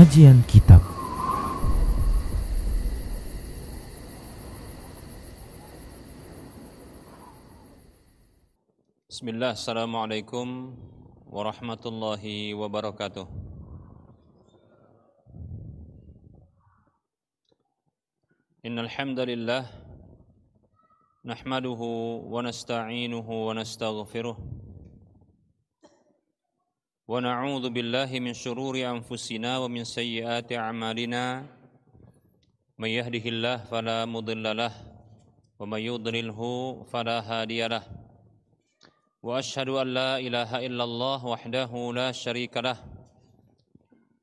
Kajian Kitab. Bismillah, assalamualaikum warahmatullahi wabarakatuh. Innal hamdalillah nahmaduhu wa nasta'inuhu wa nastaghfiruh wa na'udzu billahi min shururi anfusina wa min sayyiati a'malina. May yahdihillahu fala mudilla lahu wa may yudlilhu fala hadiyalah. Wa ashhadu an la ilaha illallah wahdahu la syarika lah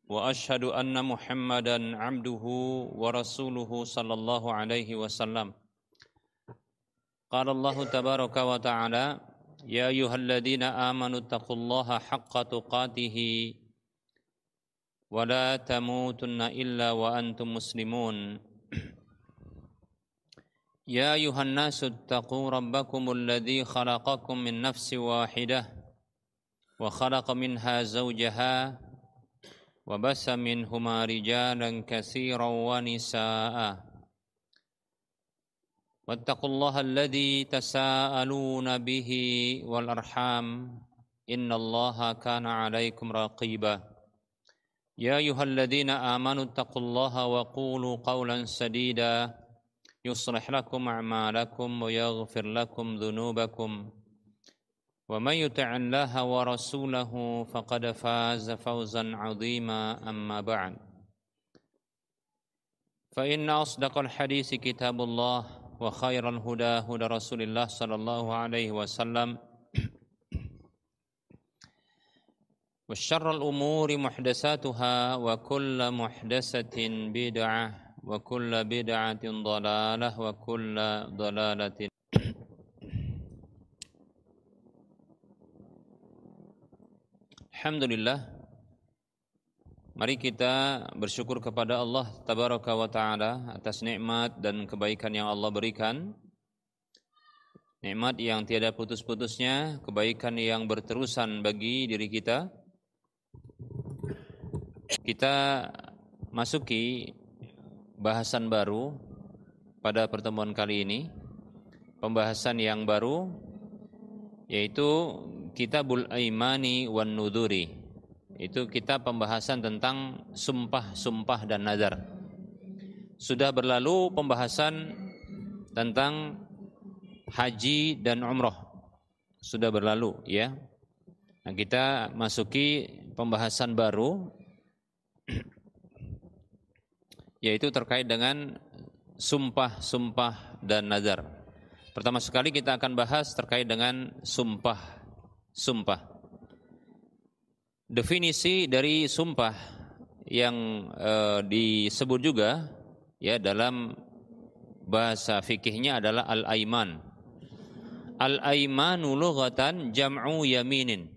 wa ashhadu anna Muhammadan abduhu wa rasuluhu sallallahu alaihi wasallam. Qala Allah tabaraka wa ta'ala, ya ayyuhalladzina amanu taqullaha haqqa tuqatih wa la tamutunna illa wa antum muslimun. يا أيها الناس اتقوا ربكم الذي خلقكم من نفس واحدة وخلق منها زوجها وبث منهما رجالا كثيرا ونساء واتقوا الله الذي تساءلون به والأرحام إن الله كان عليكم رقيبا يا أيها الذين آمنوا اتقوا الله وقولوا قولا سديدا يصلح لكم أعمالكم ويغفر لكم ذنوبكم ومن يطع الله ورسوله فقد فاز فوزا عظيما أما بعد فإن أصدق الحديث كتاب الله وخير الهدى هدى رسول الله صلى الله عليه وسلم وشر الأمور محدثاتها وكل محدثة بدعة wa kullu bid'atin dhalalah wa kullu dhalalatin. Alhamdulillah, mari kita bersyukur kepada Allah tabaraka wa ta'ala atas nikmat dan kebaikan yang Allah berikan. Nikmat yang tiada putus-putusnya, kebaikan yang berterusan bagi diri kita. Kita masuki bahasan baru pada pertemuan kali ini, pembahasan yang baru, yaitu Kitabul Aimani wan Nuduri. Itu kitab pembahasan tentang sumpah-sumpah dan nazar. Sudah berlalu pembahasan tentang haji dan umroh, sudah berlalu ya. Nah, kita masuki pembahasan baru, yaitu terkait dengan sumpah-sumpah dan nazar. Pertama sekali kita akan bahas terkait dengan sumpah. Definisi dari sumpah yang disebut juga ya dalam bahasa fikihnya adalah al-aiman. Al-aimanu lughatan jam'u yaminin.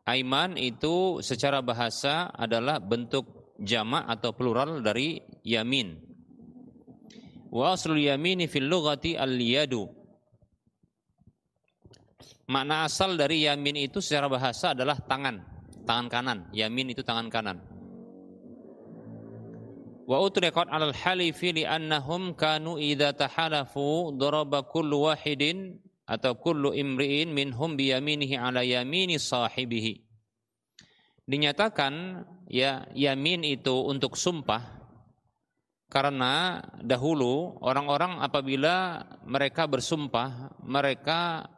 Aiman itu secara bahasa adalah bentuk jamak atau plural dari yamin. Wa aslul yamini fil lughati al-yadu. Makna asal dari yamin itu secara bahasa adalah tangan kanan. Yamin itu tangan kanan. Wa utriqat 'alal halifi li annahum kanu idza tahalafu daraba kullu wahidin atau kullu imri'in minhum bi yaminihi 'ala yamini sahibihi. Dinyatakan ya yamin itu untuk sumpah karena dahulu orang-orang apabila mereka bersumpah, mereka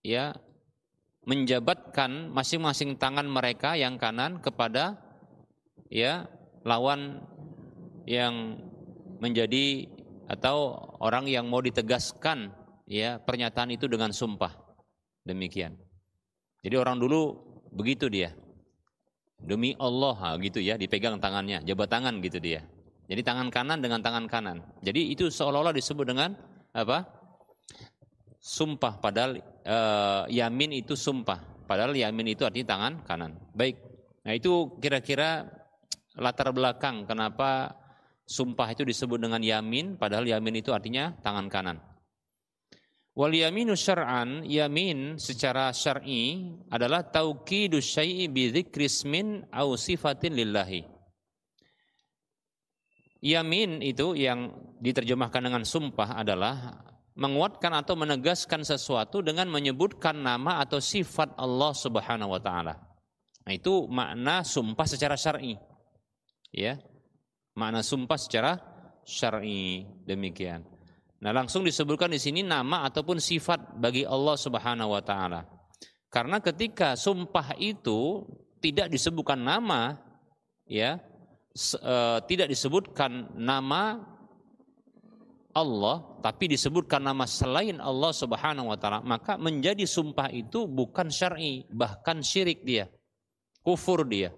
ya menjabatkan masing-masing tangan mereka yang kanan kepada ya lawan yang menjadi atau orang yang mau ditegaskan ya pernyataan itu dengan sumpah. Demikian. Jadi orang dulu begitu dia. Demi Allah gitu ya, dipegang tangannya, jabat tangan gitu dia. Jadi tangan kanan dengan tangan kanan. Jadi itu seolah-olah disebut dengan apa? Sumpah, padahal yamin itu sumpah. Padahal yamin itu artinya tangan kanan. Baik. Nah, itu kira-kira latar belakang kenapa sumpah itu disebut dengan yamin, padahal yamin itu artinya tangan kanan. Wal yaminu syar'an, yamin secara syar'i adalah tauqidu syai'i bi dzikri ismin aw sifatin lillahi. Yamin itu yang diterjemahkan dengan sumpah adalah menguatkan atau menegaskan sesuatu dengan menyebutkan nama atau sifat Allah Subhanahu wa taala. Nah, itu makna sumpah secara syar'i. Ya. Makna sumpah secara syar'i demikian. Nah, langsung disebutkan di sini nama ataupun sifat bagi Allah Subhanahu wa taala. Karena ketika sumpah itu tidak disebutkan nama, ya, tidak disebutkan nama Allah, tapi disebutkan nama selain Allah Subhanahu wa taala, maka menjadi sumpah itu bukan syar'i, bahkan syirik dia, kufur dia.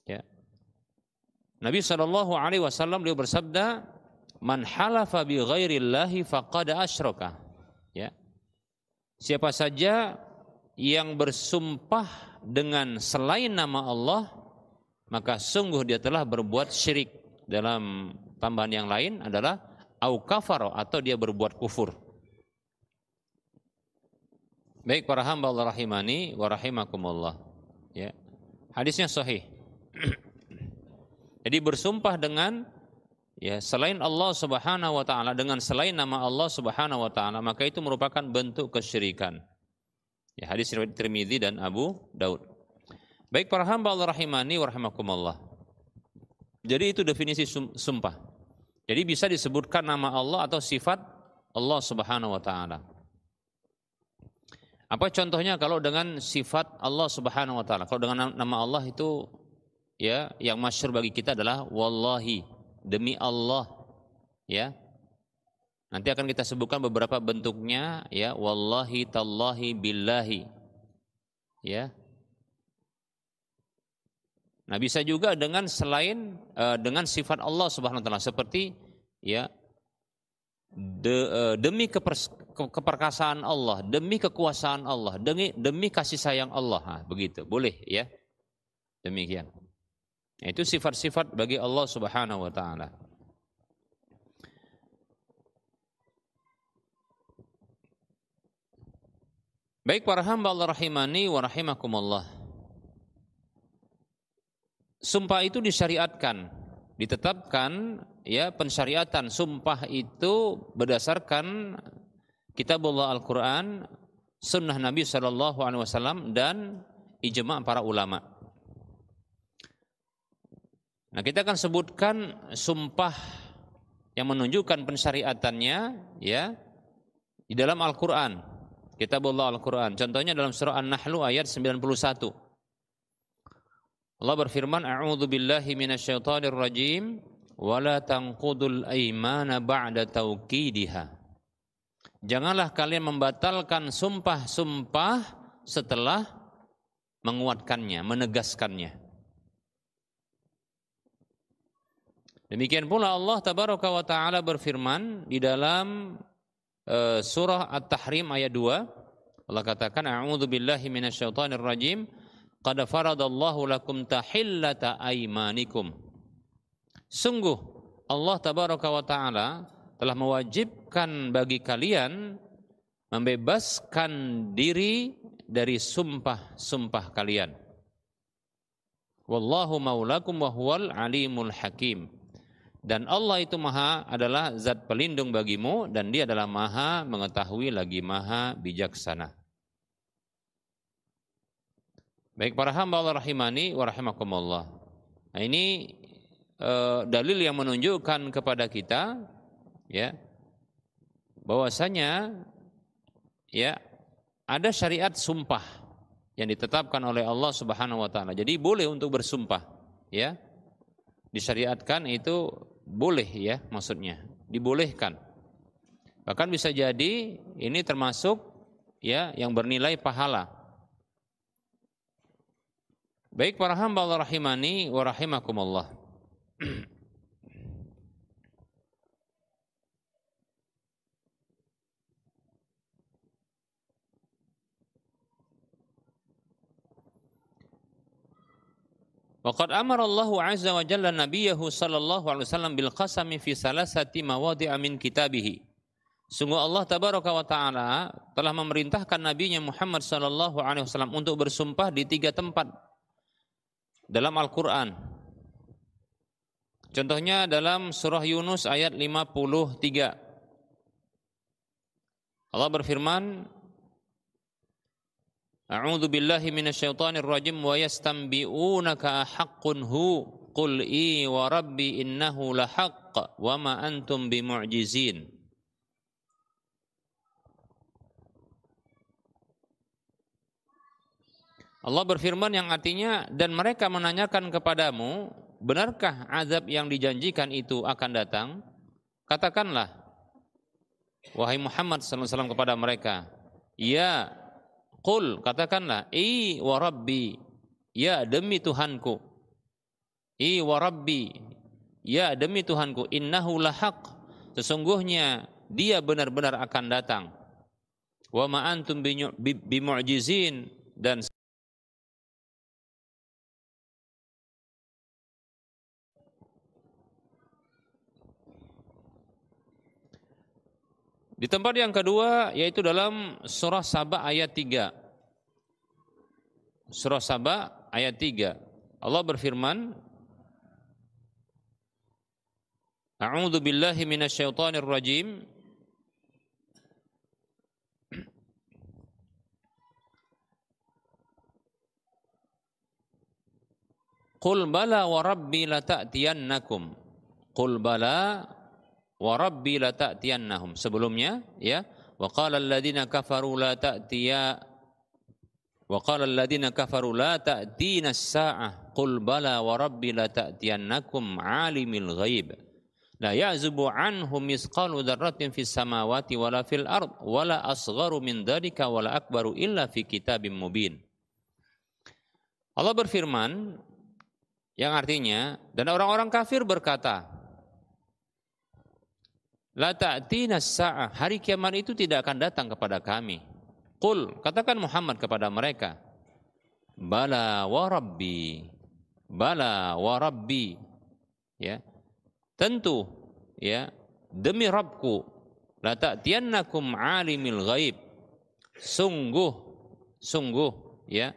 Ya. Nabi SAW beliau bersabda, "Man halafa bi ghairillahi faqad asyraka." Ya. Siapa saja yang bersumpah dengan selain nama Allah, maka sungguh dia telah berbuat syirik. Dalam tambahan yang lain adalah au kafaro, atau dia berbuat kufur. Baik para hamba Allah rahimani wa rahimakumullah. Ya. Hadisnya sahih. Jadi bersumpah dengan selain Allah Subhanahu wa taala, dengan selain nama Allah Subhanahu wa taala, maka itu merupakan bentuk kesyirikan. Ya, hadis riwayat Tirmidzi dan Abu Daud. Baik para hamba Allah rahimani wa rahimakumullah. Jadi itu definisi sumpah. Jadi bisa disebutkan nama Allah atau sifat Allah Subhanahu wa taala. Apa contohnya kalau dengan sifat Allah Subhanahu wa taala? Kalau dengan nama Allah itu yang masyhur bagi kita adalah wallahi, demi Allah, ya. Nanti akan kita sebutkan beberapa bentuknya, ya, wallahi, tallahi, billahi. Ya. Nah, bisa juga dengan selain dengan sifat Allah Subhanahu wa taala, seperti demi keperkasaan Allah, demi kekuasaan Allah, demi kasih sayang Allah. Nah, begitu, boleh ya. Demikian. Nah, itu sifat-sifat bagi Allah Subhanahu wa taala. Baik para hamba Allah rahimani wa rahimakumullah. Sumpah itu disyariatkan, ditetapkan, ya, pensyariatan sumpah itu berdasarkan kitabullah Al-Quran, sunnah Nabi SAW, dan ijma' para ulama. Nah, kita akan sebutkan sumpah yang menunjukkan pensyariatannya, ya, di dalam Al-Quran, kitabullah Al-Quran. Contohnya dalam surah An-Nahl ayat 91. Allah berfirman, "A'udzu billahi minasyaitonir rajim, wa la tanqudul aimana ba'da tauqidiha." Janganlah kalian membatalkan sumpah-sumpah setelah menguatkannya, menegaskannya. Demikian pula Allah tabaraka wa taala berfirman di dalam surah At-Tahrim ayat 2. Allah katakan, "A'udzu billahi minasyaitonir rajim. Qad faradallahu lakum tahillata aimanikum." Sungguh Allah tabaraka wa taala telah mewajibkan bagi kalian membebaskan diri dari sumpah-sumpah kalian. Wallahu maulakum wa huwal alimul hakim. Dan Allah itu adalah zat pelindung bagimu, dan dia adalah maha mengetahui lagi maha bijaksana. Baik para hamba Allah rahimani wa rahimakumullah. Nah, ini dalil yang menunjukkan kepada kita, ya, bahwasanya, ya, ada syariat sumpah yang ditetapkan oleh Allah Subhanahu wa taala. Jadi boleh untuk bersumpah, ya. Disyariatkan itu boleh, ya, maksudnya dibolehkan. Bahkan bisa jadi ini termasuk, ya, yang bernilai pahala. Baik para hamba Allah rahimani wa rahimakumullah. Waqad amara Allahu azza wa jalla nabiyahu sallallahu alaihi wasallam bil qasami fi salasati mawadhi'a min kitabih. Sungguh Allah tabaraka wa taala telah memerintahkan nabinya Muhammad sallallahu alaihi wasallam untuk bersumpah di 3 tempat dalam Al-Quran. Contohnya dalam surah Yunus ayat 53. Allah berfirman, A'udzu billahi minasyaitonir rajim wa yastanbi'unaka ahaqqun hu qul i wa rabbi innahu lahaqq wa ma antum bimu'jizin. Allah berfirman yang artinya, dan mereka menanyakan kepadamu, benarkah azab yang dijanjikan itu akan datang? Katakanlah, wahai Muhammad sallallahu alaihi wasallam kepada mereka, ya, qul, katakanlah, i wa rabbi, ya demi Tuhanku, i wa rabbi, ya demi Tuhanku, innahu lahaq, sesungguhnya dia benar-benar akan datang, wa ma antum bimu'jizin, dan di tempat yang kedua yaitu dalam surah Saba ayat 3. Surah Saba ayat 3. Allah berfirman, A'udzu billahi minasyaitonir rajim. Qul bala wa rabbi lata'tiyannakum. Qul bala wa rabbi lata'tiyannahum. Sebelumnya ya, wa qala alladziina kafaru la ta'tiya wa qala alladziina kafaru la ta'tina as-saa'ah qul bala wa rabbi lata'tiyannakum 'alimil ghaib la ya'zubu 'anhu misqalu dzarratin fis samawati wala fil ard wala asgharu min dzalika wala akbaru illa fi kitabim mubin. Allah berfirman yang artinya, dan orang-orang kafir berkata, la ta'tina as-sa'ah, hari kiamat itu tidak akan datang kepada kami. Qul, katakan Muhammad kepada mereka, bala wa rabbi, bala wa rabbi, ya, tentu, ya, demi Rabbku, la ta'tiyannakum 'alimil ghaib, sungguh, ya,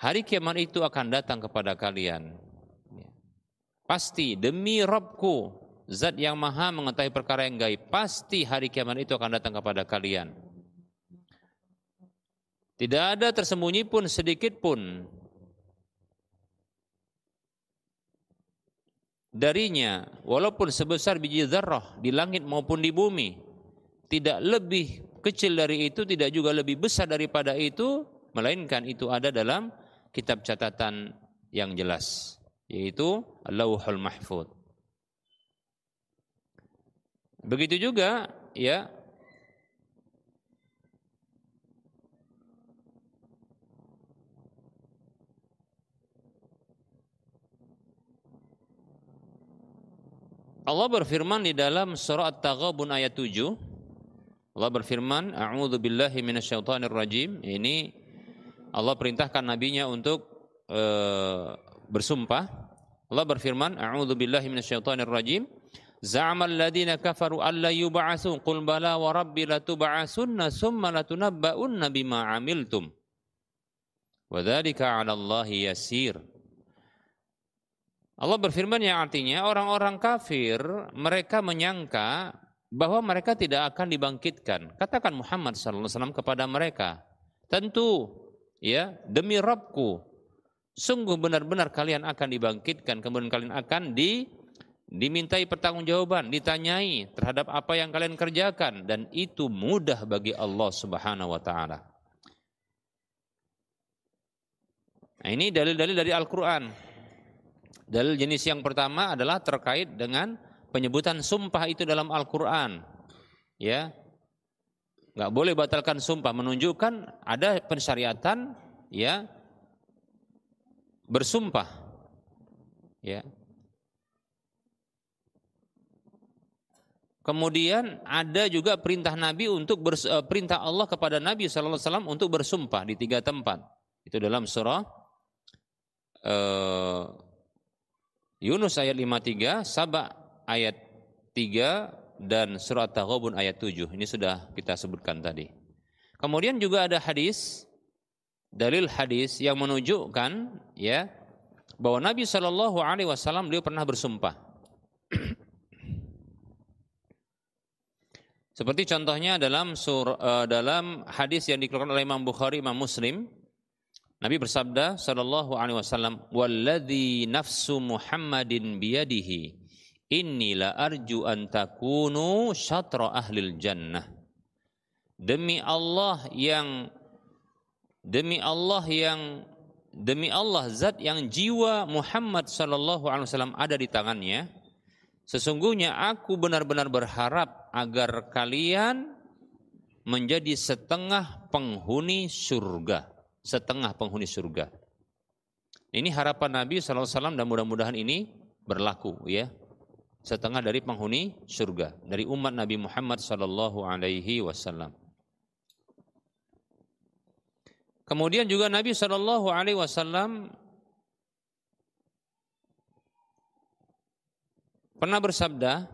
hari kiamat itu akan datang kepada kalian. Pasti demi Rabbku, Zat yang maha mengetahui perkara yang gaib, pasti hari kiamat itu akan datang kepada kalian. Tidak ada tersembunyi pun sedikit pun darinya, walaupun sebesar biji zarrah di langit maupun di bumi, tidak lebih kecil dari itu, tidak juga lebih besar daripada itu, melainkan itu ada dalam kitab catatan yang jelas, yaitu Lauhul Mahfuz. Begitu juga ya Allah berfirman di dalam surah At-Taghabun ayat 7. Allah berfirman, A'udzu billahi minasyaitonir rajim. Ini Allah perintahkan nabinya untuk bersumpah. Allah berfirman, A'udzu billahi minasyaitonir rajim. Za'amal ladzina kafaru alla yub'atsu qul bala wa rabbi latub'atsunna tsumma latunabba'unna bima 'amiltum wa dzalika 'ala Allahi yasir. Allah berfirman yang artinya orang-orang kafir mereka menyangka bahwa mereka tidak akan dibangkitkan. Katakan Muhammad sallallahu alaihi wasallam kepada mereka, tentu ya demi Rabbku, sungguh benar-benar kalian akan dibangkitkan, kemudian kalian akan dimintai pertanggungjawaban, ditanyai terhadap apa yang kalian kerjakan, dan itu mudah bagi Allah Subhanahu wa taala. Nah, ini dalil-dalil dari Al-Qur'an. Dalil jenis yang pertama adalah terkait dengan penyebutan sumpah itu dalam Al-Qur'an. Ya. Enggak boleh batalkan sumpah, menunjukkan ada pensyariatan ya bersumpah. Ya. Kemudian ada juga perintah Nabi untuk perintah Allah kepada Nabi sallallahu alaihi wasallam untuk bersumpah di 3 tempat. Itu dalam surah Yunus ayat 53, Saba ayat 3 dan surah Taghabun ayat 7. Ini sudah kita sebutkan tadi. Kemudian juga ada hadis, dalil hadis yang menunjukkan ya bahwa Nabi Shallallahu Alaihi Wasallam beliau pernah bersumpah. Seperti contohnya dalam hadis yang dikeluarkan oleh Imam Bukhari, Imam Muslim, Nabi bersabda Shallallahu Alaihi Wasallam, "Walladzi nafsu Muhammadin biyadihi, inni la arju an takunu syatra ahlil jannah." Demi Allah zat yang jiwa Muhammad Shallallahu Alaihi Wasallam ada di tangannya, sesungguhnya aku benar-benar berharap agar kalian menjadi setengah penghuni surga. Setengah penghuni surga. Ini harapan Nabi Shallallahu Alaihi Wasallam dan mudah-mudahan ini berlaku, ya. Setengah dari penghuni surga dari umat Nabi Muhammad Shallallahu Alaihi Wasallam. Kemudian juga Nabi Shallallahu Alaihi Wasallam pernah bersabda,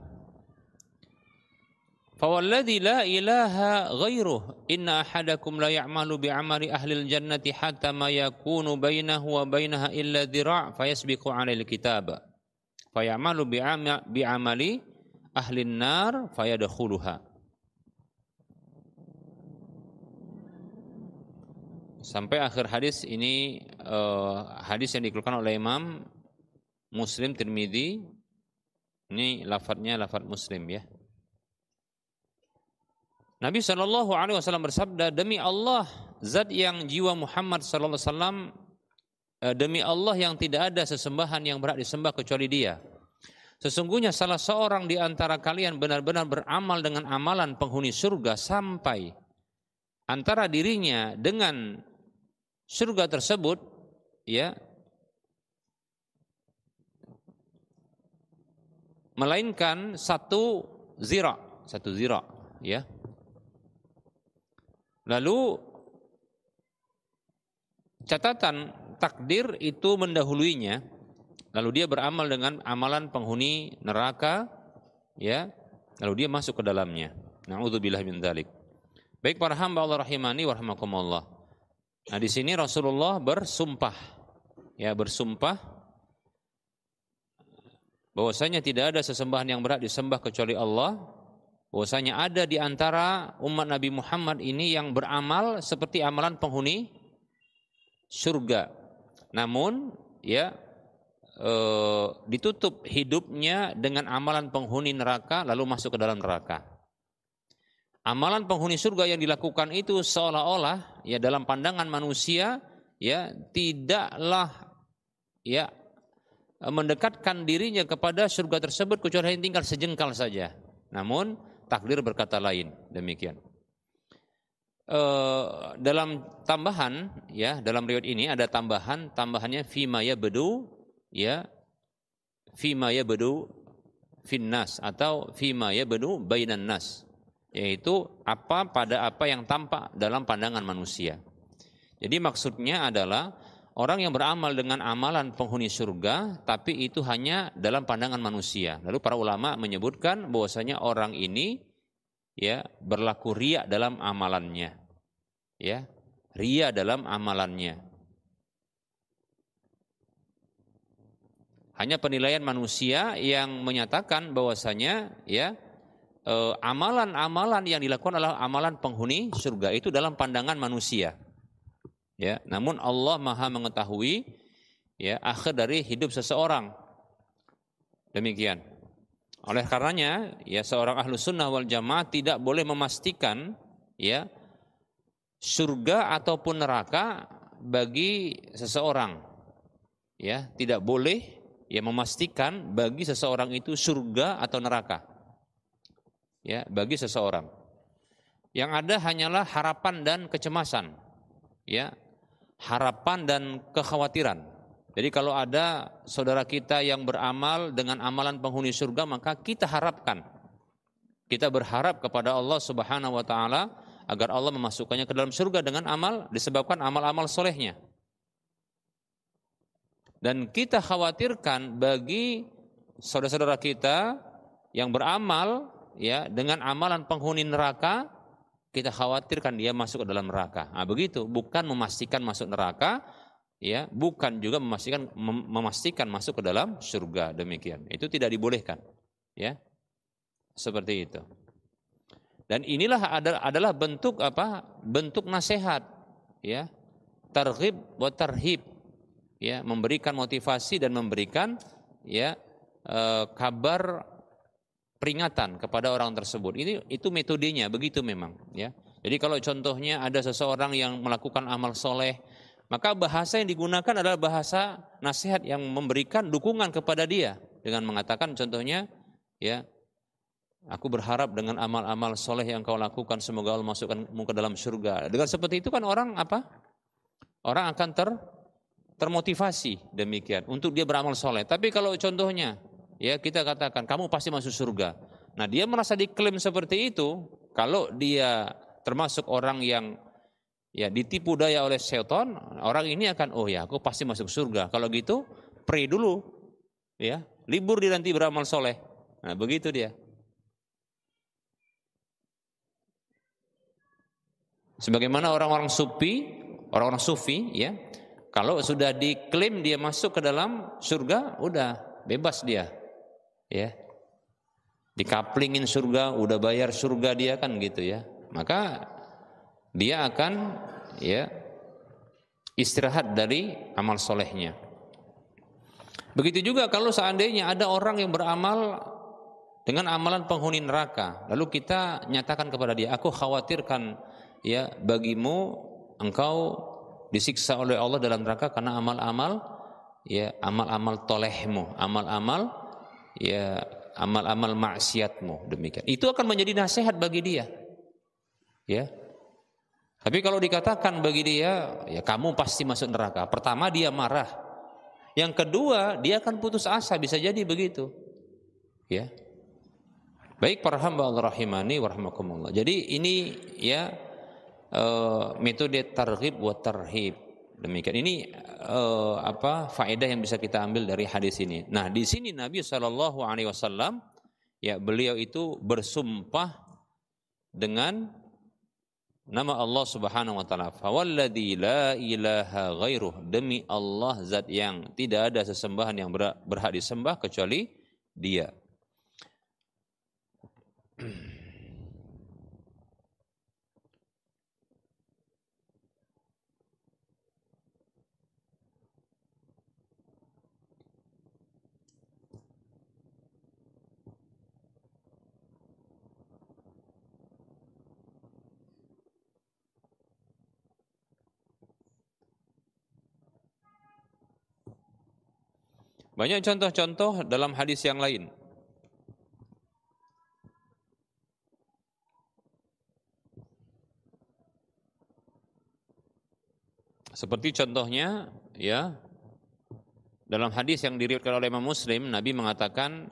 "Fawalladzi la ilaha ghairuh, inna ahadakum la ya'malu bi'amali ahlil jannati hatta ma yakunu bainahu wa bainaha illa dhira' fayasbiqu 'alail kitab, fayamalu bi'amali ahlin nar fayadkhuluha." Sampai akhir hadis ini, hadis yang dikeluarkan oleh Imam Muslim, Tirmidzi. Ini lafadznya lafadz Muslim, ya. Nabi Shallallahu Alaihi Wasallam bersabda, demi Allah, zat yang jiwa Muhammad Sallallahu Alaihi Wasallam, demi Allah yang tidak ada sesembahan yang berhak disembah kecuali Dia. Sesungguhnya salah seorang di antara kalian benar-benar beramal dengan amalan penghuni surga sampai antara dirinya dengan surga tersebut, ya, melainkan satu zira, ya. Lalu catatan takdir itu mendahuluinya, lalu dia beramal dengan amalan penghuni neraka, ya, lalu dia masuk ke dalamnya. Na'udzubillah min dzalik. Baik para hamba Allah rahimani wa rahimakumullah. Nah, di sini Rasulullah bersumpah, ya, bersumpah bahwasanya tidak ada sesembahan yang berhak disembah kecuali Allah, bahwasanya ada di antara umat Nabi Muhammad ini yang beramal seperti amalan penghuni surga. Namun, ya, ditutup hidupnya dengan amalan penghuni neraka lalu masuk ke dalam neraka. Amalan penghuni surga yang dilakukan itu seolah-olah, ya, dalam pandangan manusia, ya, tidaklah, ya, mendekatkan dirinya kepada surga tersebut kecuali hanya tinggal sejengkal saja. Namun takdir berkata lain, demikian. Dalam tambahan, ya, dalam riwayat ini ada tambahannya fima yabdu, ya, fima yabdu finnas atau fima yabdu bainan nas, yaitu pada apa yang tampak dalam pandangan manusia. Jadi maksudnya adalah orang yang beramal dengan amalan penghuni surga, tapi itu hanya dalam pandangan manusia. Lalu para ulama menyebutkan bahwasanya orang ini, ya, berlaku riya dalam amalannya, ya, riya dalam amalannya. Hanya penilaian manusia yang menyatakan bahwasanya, ya, amalan-amalan yang dilakukan adalah amalan penghuni surga itu dalam pandangan manusia. Ya, namun Allah Maha mengetahui, ya, akhir dari hidup seseorang. Demikian. Oleh karenanya, ya, seorang ahlu sunnah wal jamaah tidak boleh memastikan, ya, surga ataupun neraka bagi seseorang. Ya, tidak boleh, ya, memastikan bagi seseorang itu surga atau neraka. Ya, bagi seseorang. Yang ada hanyalah harapan dan kecemasan. Ya, harapan dan kekhawatiran. Jadi kalau ada saudara kita yang beramal dengan amalan penghuni surga, maka kita harapkan, kita berharap kepada Allah Subhanahu wa taala agar Allah memasukkannya ke dalam surga dengan amal, disebabkan amal-amal solehnya. Dan kita khawatirkan bagi saudara-saudara kita yang beramal, ya, dengan amalan penghuni neraka, kita khawatirkan dia masuk ke dalam neraka. Nah, begitu, bukan memastikan masuk neraka, ya, bukan juga memastikan masuk ke dalam surga, demikian. Itu tidak dibolehkan, ya. Seperti itu. Dan inilah adalah bentuk apa? Bentuk nasihat, ya. Targhib wa tarhib, ya, memberikan motivasi dan memberikan, ya, kabar peringatan kepada orang tersebut. Itu metodenya, begitu memang, ya. Jadi kalau contohnya ada seseorang yang melakukan amal soleh, maka bahasa yang digunakan adalah bahasa nasihat yang memberikan dukungan kepada dia dengan mengatakan contohnya, ya, aku berharap dengan amal-amal soleh yang kau lakukan semoga Allah masukkanmu ke dalam surga. Dengan seperti itu kan orang apa? Orang akan termotivasi demikian untuk dia beramal soleh. Tapi kalau contohnya, ya, kita katakan kamu pasti masuk surga. Nah, dia merasa diklaim seperti itu. Kalau dia termasuk orang yang, ya, ditipu daya oleh setan, orang ini akan, oh ya, aku pasti masuk surga. Kalau gitu, pray dulu, ya, libur dia nanti beramal soleh. Nah, begitu dia. Sebagaimana orang-orang sufi, ya, kalau sudah diklaim dia masuk ke dalam surga, udah bebas dia, ya, dikaplingin surga, udah bayar surga dia kan gitu, ya, maka dia akan, ya, istirahat dari amal solehnya. Begitu juga kalau seandainya ada orang yang beramal dengan amalan penghuni neraka, lalu kita nyatakan kepada dia, aku khawatirkan, ya, bagimu engkau disiksa oleh Allah dalam neraka karena amal-amal, ya, amal-amal tolehmu, amal-amal, ya, amal-amal maksiatmu, demikian. Itu akan menjadi nasihat bagi dia, ya. Tapi kalau dikatakan bagi dia, ya, kamu pasti masuk neraka, pertama dia marah, yang kedua dia akan putus asa, bisa jadi begitu, ya. Baik para hamba Allah rahimani wa rahimakumullah. Jadi ini, ya, metode targhib wa tarhib, demikian. Ini faedah yang bisa kita ambil dari hadis ini. Nah, di sini Nabi SAW, ya, beliau itu bersumpah dengan nama Allah Subhanahu wa taala. Fawalladzi la ilaha ghairuh, demi Allah zat yang tidak ada sesembahan yang berhak disembah kecuali Dia. Banyak contoh-contoh dalam hadis yang lain. Seperti contohnya, ya, dalam hadis yang diriwayatkan oleh Imam Muslim, Nabi mengatakan,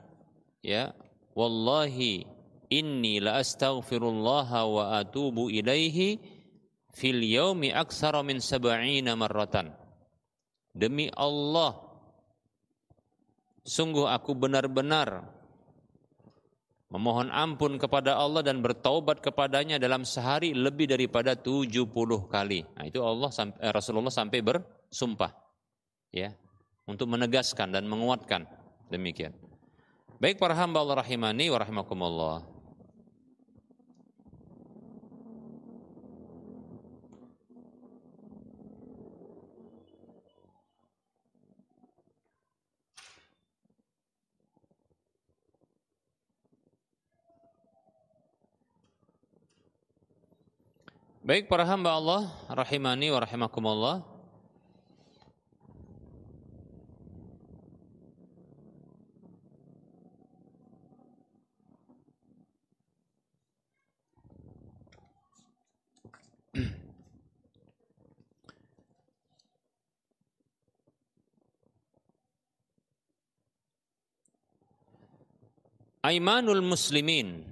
ya, wallahi inni la astaghfirullah wa atubu ilaihi fil yaumi aktsara min 70 marratan. Demi Allah, sungguh aku benar-benar memohon ampun kepada Allah dan bertaubat kepadanya dalam sehari lebih daripada 70 kali. Nah, itu Rasulullah sampai bersumpah, ya, untuk menegaskan dan menguatkan, demikian. Baik para hamba Allah rahimani wa rahimakumullah. Baik para hamba Allah rahimani wa rahimakumullah. Aimanul muslimin.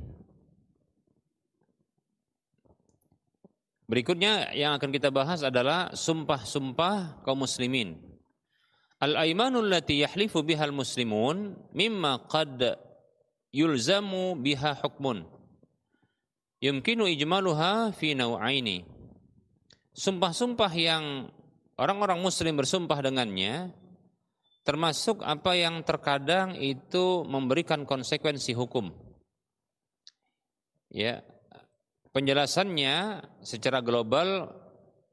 Berikutnya yang akan kita bahas adalah sumpah-sumpah kaum muslimin. Al-aimanul lati yahlifu bihal muslimun mimma qad yulzamu biha hukmun yumkinu ijmaluha fi naw'aini. Sumpah-sumpah yang orang-orang muslim bersumpah dengannya, termasuk apa yang terkadang itu memberikan konsekuensi hukum. Ya, penjelasannya secara global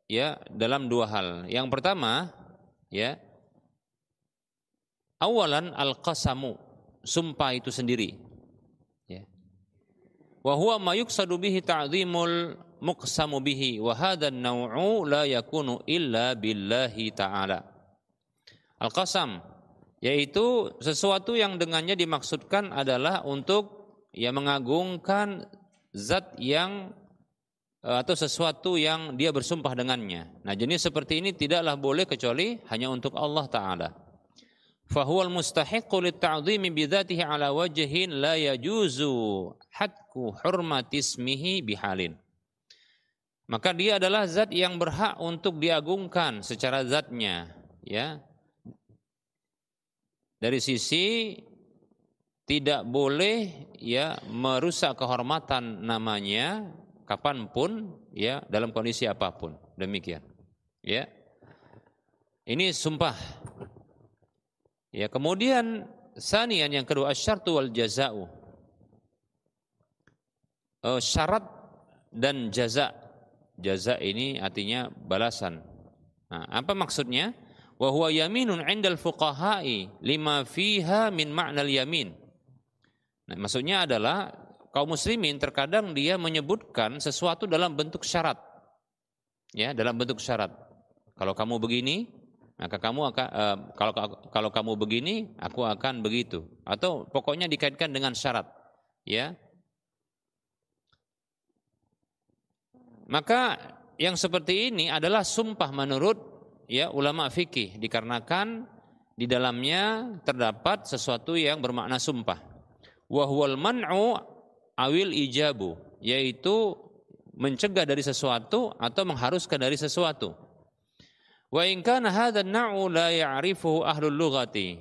ya dalam dua hal. Yang pertama, ya, awalan al-qasamu, sumpah itu sendiri. Ya. Wa huwa ma yuqsadu bihi ta'dhimul muqsamu bihi wa hadha an-naw'u la yakunu illa billahi ta'ala. Al-qasam, yaitu sesuatu yang dengannya dimaksudkan adalah untuk ya mengagungkan zat yang atau sesuatu yang dia bersumpah dengannya. Nah, jenis seperti ini tidaklah boleh kecuali hanya untuk Allah Ta'ala. Fahuwal mustahiqqu lit-ta'dhimi bidzatihi ala wajhin la yajuzu hadku hurmati ismihi bihalin. Maka dia adalah zat yang berhak untuk diagungkan secara zatnya, ya. Dari sisi tidak boleh ya merusak kehormatan namanya kapanpun ya dalam kondisi apapun. Demikian. Ya. Ini sumpah. Ya, kemudian sanian yang kedua asyartu wal jaza'u. Syarat dan jaza. Jaza ini artinya balasan. Nah, apa maksudnya? Wa huwa yaminun 'indal fuqaha'i lima fiha min ma'nal yamin. Nah, maksudnya adalah kaum muslimin terkadang dia menyebutkan sesuatu dalam bentuk syarat. Ya, dalam bentuk syarat. Kalau kamu begini, maka kamu akan kalau kamu begini, aku akan begitu. Atau pokoknya dikaitkan dengan syarat. Ya. Maka yang seperti ini adalah sumpah menurut ya ulama fikih, dikarenakan di dalamnya terdapat sesuatu yang bermakna sumpah. Wa huwal man'u awil ijabu, yaitu mencegah dari sesuatu atau mengharuskan dari sesuatu. Wa in kana hadzal na'u la ya'rifuhu ahlul lughati.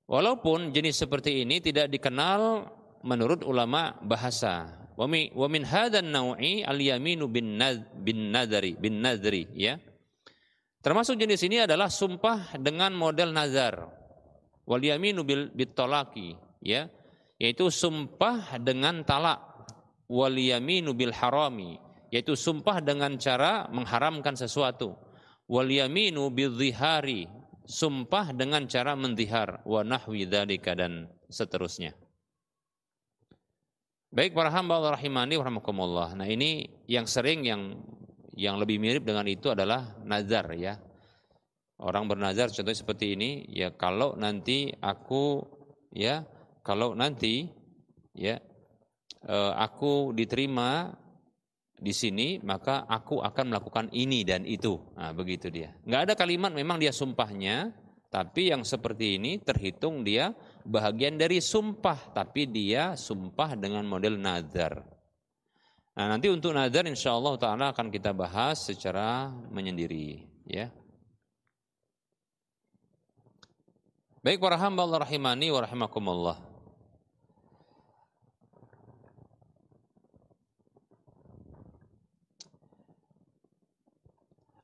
Walaupun jenis seperti ini tidak dikenal menurut ulama bahasa. Wa min hadzal nau'i al-yaminu bin nadri, ya. Termasuk jenis ini adalah sumpah dengan model nazar. Wal yaminu bit talaqi, ya, yaitu sumpah dengan talak. Wal yaminu bil harami, yaitu sumpah dengan cara mengharamkan sesuatu. Wal yaminu bil dhihari, sumpah dengan cara mendhihar. Wa nahwi dzalika, dan seterusnya. Baik para hamba Allah rahimani wa rahmakumullah. Nah, ini yang sering yang lebih mirip dengan itu adalah nazar, ya. Orang bernazar contohnya seperti ini, ya, kalau nanti aku ya, kalau nanti ya aku diterima di sini, maka aku akan melakukan ini dan itu. Nah, begitu dia. Enggak ada kalimat memang dia sumpahnya, tapi yang seperti ini terhitung dia bahagian dari sumpah, tapi dia sumpah dengan model nazar. Nah, nanti untuk nazar insyaallah ta'ala akan kita bahas secara menyendiri, ya. Baik para hamba Allah rahimani wa rahimakumullah.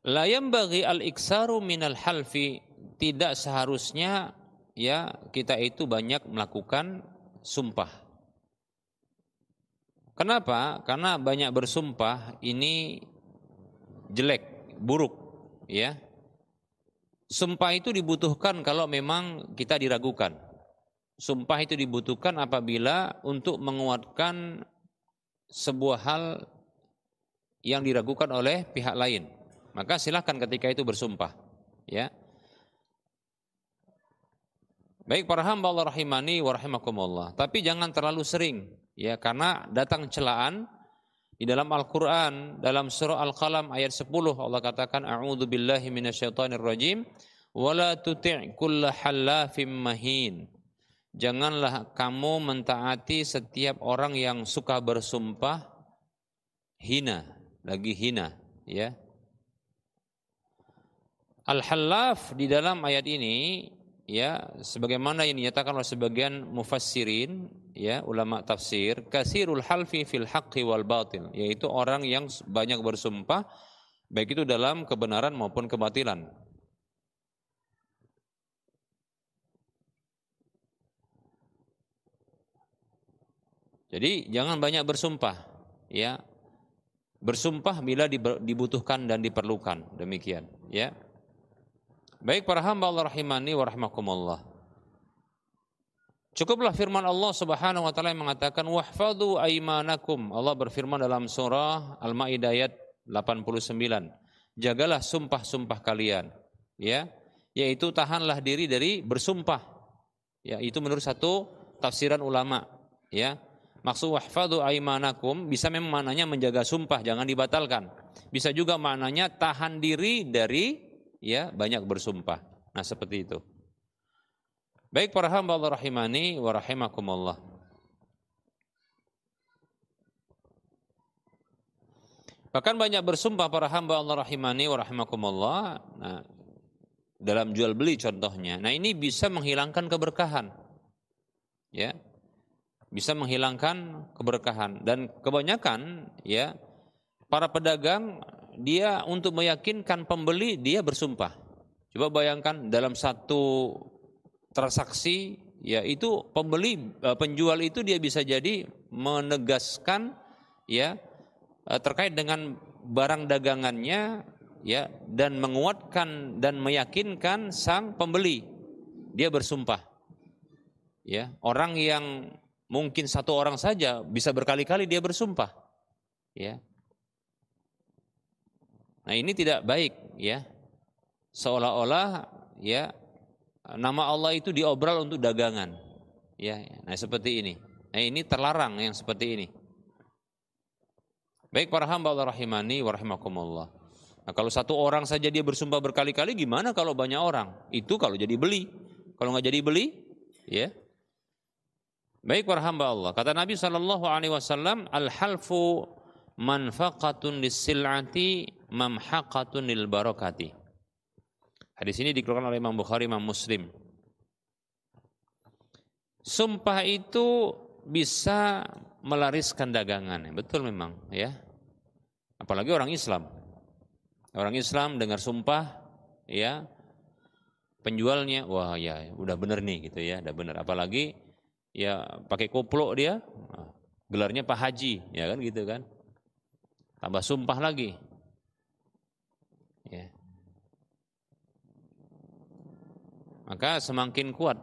La yanbaghi al-iksaru minal halfi, tidak seharusnya ya kita itu banyak melakukan sumpah. Kenapa? Karena banyak bersumpah ini jelek, buruk, ya. Sumpah itu dibutuhkan kalau memang kita diragukan. Sumpah itu dibutuhkan apabila untuk menguatkan sebuah hal yang diragukan oleh pihak lain. Maka silahkan ketika itu bersumpah, ya. Baik para hamba Allah rahimani wa rahimakumullah, tapi jangan terlalu sering, ya, karena datang celaan di dalam Al-Qur'an, dalam surah Al-Qalam ayat 10 Allah katakan a'udzu billahi minasyaitonir rajim wa la tuti' kulla hallafim mahin. Janganlah kamu mentaati setiap orang yang suka bersumpah hina, lagi hina, ya. Al-hallaf di dalam ayat ini, ya, sebagaimana yang dinyatakan oleh sebagian mufassirin, ya, ulama tafsir, kasirul halfi fil haqqi wal batil, yaitu orang yang banyak bersumpah baik itu dalam kebenaran maupun kebatilan. Jadi jangan banyak bersumpah, ya. Bersumpah bila dibutuhkan dan diperlukan, demikian, ya. Baik para hamba Allah rahimani wa rahimakumullah. Cukuplah firman Allah Subhanahu wa taala yang mengatakan wahfadhu aimanakum. Allah berfirman dalam surah Al-Maidah ayat 89. Jagalah sumpah-sumpah kalian, ya. Yaitu tahanlah diri dari bersumpah. Ya, itu menurut satu tafsiran ulama, ya. Maksud wahfadhu aimanakum bisa memang maknanya menjaga sumpah, jangan dibatalkan. Bisa juga maknanya tahan diri dari ya banyak bersumpah. Nah, seperti itu. Baik para hamba Allah rahimani wa rahimakumullah. Bahkan banyak bersumpah para hamba Allah rahimani wa rahimakumullah. Nah, dalam jual beli contohnya. Nah, ini bisa menghilangkan keberkahan. Ya. Bisa menghilangkan keberkahan dan kebanyakan ya para pedagang dia untuk meyakinkan pembeli dia bersumpah. Coba bayangkan dalam satu transaksi ya itu penjual itu dia bisa jadi menegaskan ya terkait dengan barang dagangannya ya dan menguatkan dan meyakinkan sang pembeli dia bersumpah. Ya, orang yang mungkin satu orang saja bisa berkali-kali dia bersumpah, ya. Nah ini tidak baik, ya. Seolah-olah, ya, nama Allah itu diobral untuk dagangan, ya. Nah seperti ini. Nah ini terlarang yang seperti ini. Baik para hamba Allah rahimani wa rahimakumullah. Nah kalau satu orang saja dia bersumpah berkali-kali, gimana kalau banyak orang? Itu kalau jadi beli. Kalau nggak jadi beli, ya. Baik para hamba Allah, kata Nabi SAW, al-halfu manfaqatun lis-sil'ati mamhaqatun lil barakati. Hadis ini dikeluarkan oleh Imam Bukhari, Imam Muslim. Sumpah itu bisa melariskan dagangan, betul memang, ya. Apalagi orang Islam. Orang Islam dengar sumpah, ya, penjualnya, wah ya, udah bener nih, gitu ya, udah bener. Apalagi ya pakai koplo dia, gelarnya Pak Haji, ya kan gitu kan. Tambah sumpah lagi. Ya. Maka semakin kuat,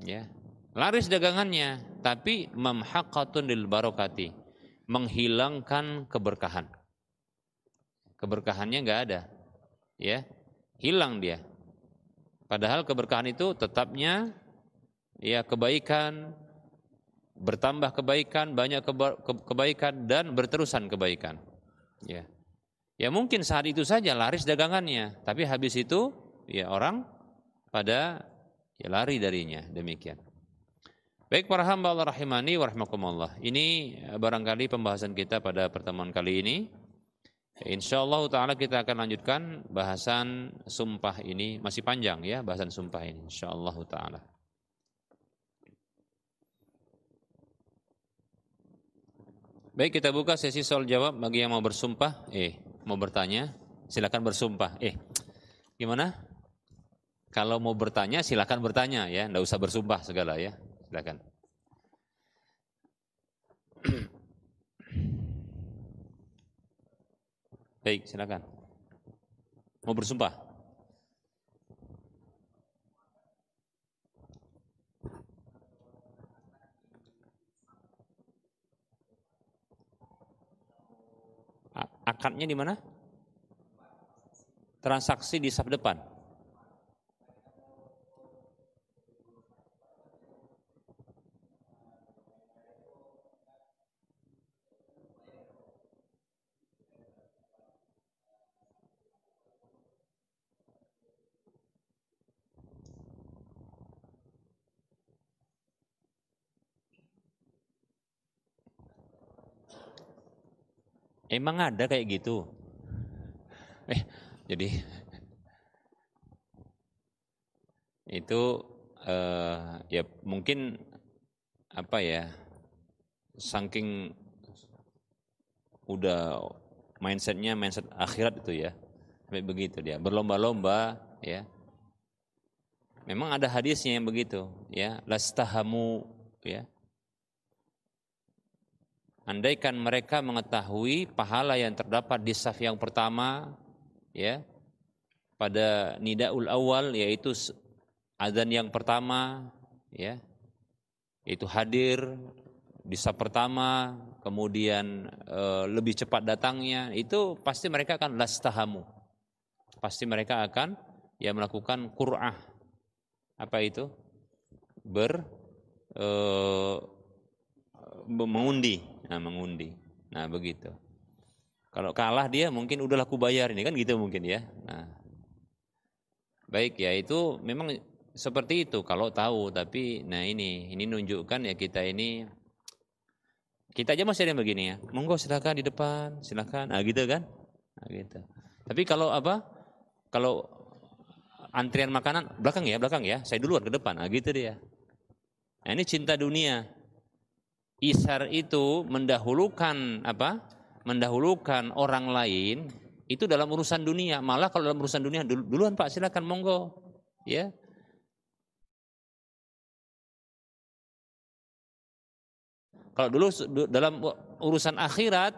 ya. Laris dagangannya, tapi mamhaqatun lil barakati, menghilangkan keberkahan. Keberkahannya enggak ada. Ya. Hilang dia. Padahal keberkahan itu tetapnya ya kebaikan, bertambah kebaikan, banyak kebaikan dan berterusan kebaikan. Ya. Ya mungkin saat itu saja laris dagangannya, tapi habis itu ya orang pada ya lari darinya, demikian. Baik para hamba Allah rahimani wa rahimakumullah. Ini barangkali pembahasan kita pada pertemuan kali ini. Insyaallah taala kita akan lanjutkan bahasan sumpah ini, masih panjang ya bahasan sumpah ini insyaallah taala. Baik, kita buka sesi soal jawab bagi yang mau bersumpah, mau bertanya, silakan bersumpah. Gimana? Kalau mau bertanya silakan bertanya ya, enggak usah bersumpah segala ya. Silakan. Baik, silakan. Mau bersumpah? Akadnya di mana? Transaksi di saf depan. Emang ada kayak gitu? Jadi itu ya mungkin apa ya, saking udah mindsetnya mindset akhirat itu ya. Sampai begitu dia, berlomba-lomba ya. Memang ada hadisnya yang begitu ya, lastahamu ya. Andaikan mereka mengetahui pahala yang terdapat di saf yang pertama ya, pada nidaul awal yaitu azan yang pertama ya, itu hadir di saf pertama, kemudian lebih cepat datangnya, itu pasti mereka akan lastahamu. Pasti mereka akan ya melakukan qur'ah. Apa itu? Mengundi. Nah, mengundi. Nah, begitu. Kalau kalah dia mungkin udahlah aku bayar ini kan gitu mungkin ya. Nah, baik ya, itu memang seperti itu kalau tahu, tapi nah ini nunjukkan ya kita aja masih ada yang begini ya. Monggo silakan di depan, silakan. Nah, gitu kan? Nah, gitu. Tapi kalau apa? Kalau antrian makanan belakang ya, saya duluan ke depan. Nah, gitu dia. Nah, ini cinta dunia. Isar itu mendahulukan apa? Mendahulukan orang lain itu dalam urusan dunia. Malah kalau dalam urusan dunia duluan Pak, silakan monggo. Ya. Kalau dulu dalam urusan akhirat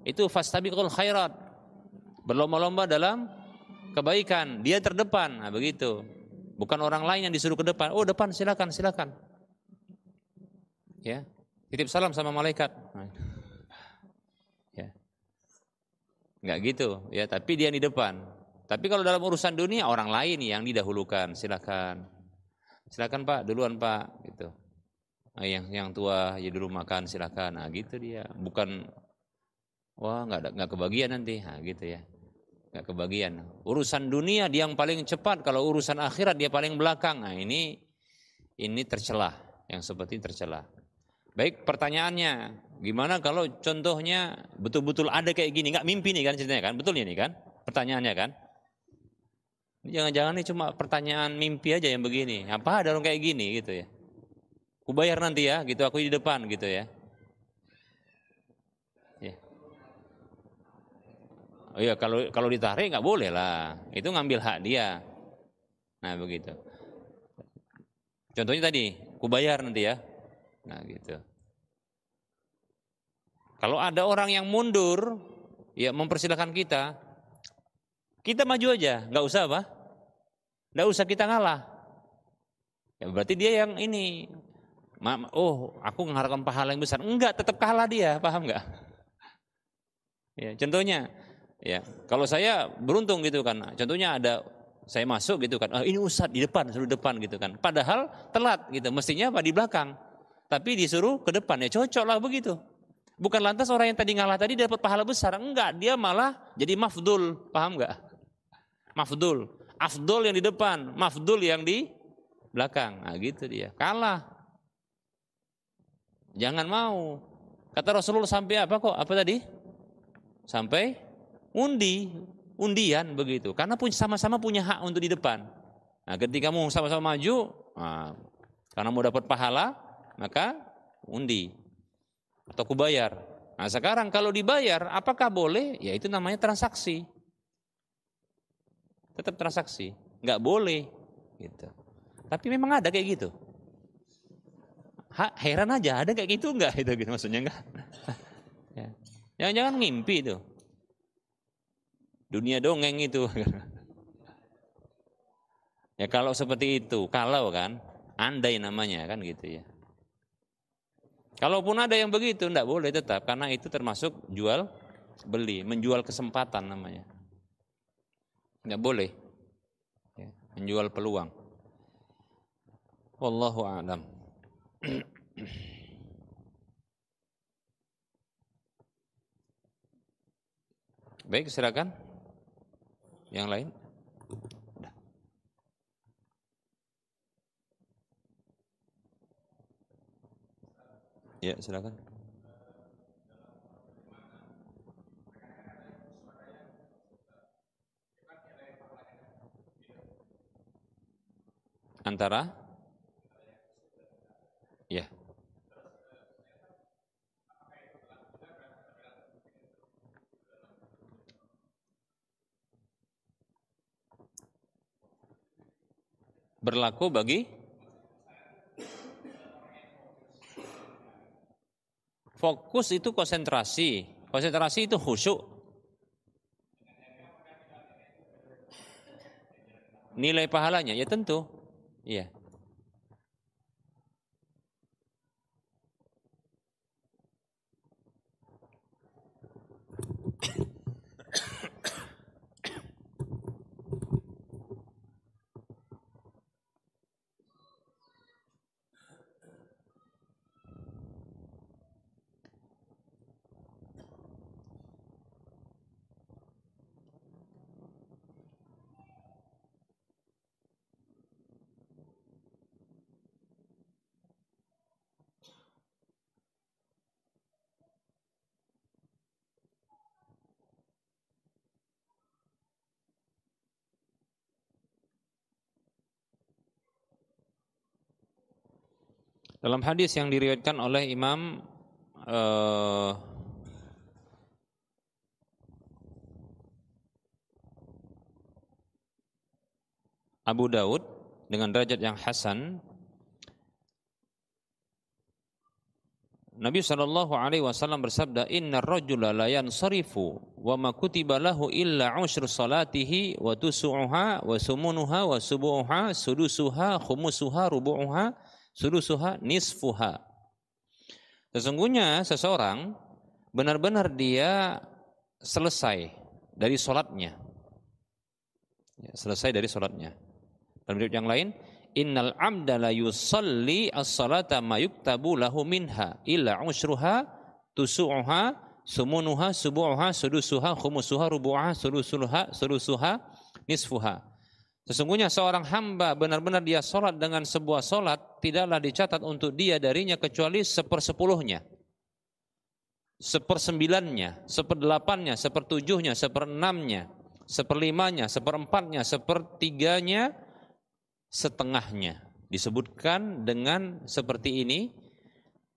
itu fastabiqul khairat. Berlomba-lomba dalam kebaikan, dia terdepan. Nah, begitu. Bukan orang lain yang disuruh ke depan. Oh, depan silakan. Ya. Titip salam sama malaikat. Ya. Enggak gitu, ya, tapi dia di depan. Tapi kalau dalam urusan dunia orang lain yang didahulukan, silakan. Silakan Pak, duluan Pak, gitu. Nah, yang tua ya dulu makan, silakan. Nah, gitu dia. Bukan wah, enggak kebagian nanti. Nah, gitu ya. Enggak kebagian. Urusan dunia dia yang paling cepat, kalau urusan akhirat dia paling belakang. Nah, ini tercelah, yang seperti tercelah. Baik, pertanyaannya, gimana kalau contohnya betul-betul ada kayak gini, nggak mimpi nih kan ceritanya kan, betul ini kan, pertanyaannya kan? Jangan-jangan ini cuma pertanyaan mimpi aja yang begini, apa ada orang kayak gini gitu ya? Aku bayar nanti ya, gitu aku di depan gitu ya. Ya. Oh iya, kalau ditarik nggak boleh lah, itu ngambil hak dia. Nah begitu. Contohnya tadi, aku bayar nanti ya. Nah gitu. Kalau ada orang yang mundur, ya mempersilahkan kita maju aja, nggak usah apa? Nggak usah kita ngalah. Ya berarti dia yang ini, oh aku mengharapkan pahala yang besar. Enggak, tetap kalah dia, paham nggak? Ya, contohnya, ya kalau saya beruntung gitu kan, contohnya ada saya masuk gitu kan, ini ustadz di depan, suruh depan gitu kan. Padahal telat gitu, mestinya apa di belakang. Tapi disuruh ke depan, ya cocok lah begitu. Bukan lantas orang yang tadi ngalah tadi dapat pahala besar, enggak, dia malah jadi mafdul, paham nggak? Mafdul, afdol yang di depan, mafdul yang di belakang. Nah gitu dia, kalah. Jangan mau. Kata Rasulullah sampai apa kok? Apa tadi? Sampai undian begitu. Karena sama-sama punya hak untuk di depan. Nah, ketika mau sama-sama maju, karena mau dapat pahala, maka undi atau kubayar. Nah, sekarang kalau dibayar, apakah boleh? Ya itu namanya transaksi. Tetap transaksi, nggak boleh gitu. Tapi memang ada kayak gitu. Heran aja ada kayak gitu enggak itu gitu maksudnya enggak. Ya. Jangan-jangan ngimpi itu. Dunia dongeng itu. Ya kalau seperti itu, kalau kan andai namanya kan gitu ya. Kalaupun ada yang begitu enggak boleh tetap karena itu termasuk jual beli, menjual kesempatan namanya. Enggak boleh. Ya, menjual peluang. Wallahu a'lam. Baik, silakan. Yang lain? Ya, silakan. Antara ya. berlaku bagi fokus itu konsentrasi. Konsentrasi itu khusyuk. Nilai pahalanya ya tentu. Iya. Dalam hadis yang diriwayatkan oleh Imam Abu Daud dengan derajat yang hasan, Nabi SAW bersabda, Inna rajula la yansarifu wa ma kutiba lahu illa ushru salatihi wa tusu'uha wa sumunuha wa subu'uha sudusuha khumusuha rubu'uha sudusuha nisfuha. Sesungguhnya seseorang benar-benar dia selesai dari sholatnya. Selesai dari sholatnya. Dalam riwayat yang lain, Innal amda la yusalli as-salata ma yuktabu lahu minha illa ushruha tusu'uha sumunuha subu'uha sudusuha khumusuha rubu'uha sudusuha nisfuha. Sesungguhnya seorang hamba benar-benar dia sholat dengan sebuah sholat tidaklah dicatat untuk dia darinya kecuali 1/10-nya, 1/9-nya, 1/8-nya, 1/7-nya, 1/6-nya, 1/5-nya, 1/4-nya, 1/3-nya, setengahnya. Disebutkan dengan seperti ini.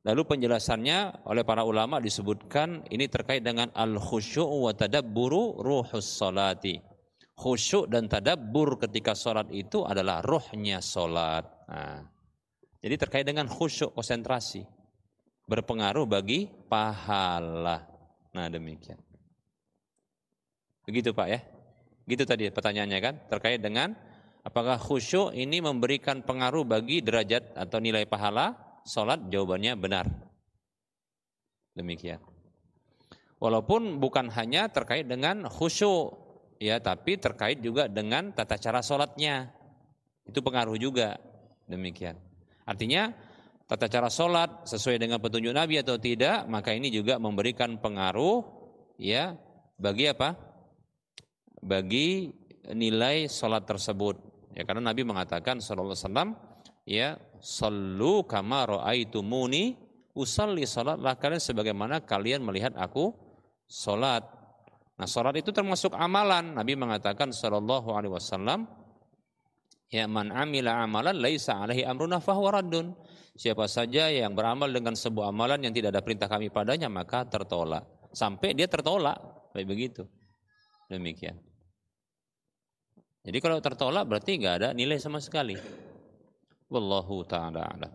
Lalu penjelasannya oleh para ulama disebutkan ini terkait dengan al-khusyu'u wa tadabburu ruhus salati. Khusyuk dan tadabbur ketika sholat itu adalah ruhnya sholat. Nah, jadi terkait dengan khusyuk, konsentrasi, berpengaruh bagi pahala. Nah demikian. Begitu Pak ya. Gitu tadi pertanyaannya kan, terkait dengan apakah khusyuk ini memberikan pengaruh bagi derajat atau nilai pahala sholat? Jawabannya benar. Demikian. Walaupun bukan hanya terkait dengan khusyuk, ya, tapi terkait juga dengan tata cara sholatnya. Itu pengaruh juga. Demikian. Artinya tata cara sholat sesuai dengan petunjuk Nabi atau tidak, maka ini juga memberikan pengaruh, ya, bagi apa? Bagi nilai sholat tersebut. Ya, karena Nabi mengatakan sallallahu alaihi wasallam, ya, sallu kama ra'aitumuni usalli, salatlah kalian sebagaimana kalian melihat aku salat. Nah, salat itu termasuk amalan. Nabi mengatakan sallallahu alaihi wasallam, ya, man amila amalan laisa alaihi amruna fahuwa raddun. Siapa saja yang beramal dengan sebuah amalan yang tidak ada perintah kami padanya, maka tertolak. Sampai dia tertolak, kayak begitu. Demikian. Jadi kalau tertolak berarti nggak ada nilai sama sekali. Wallahu ta'ala a'lam.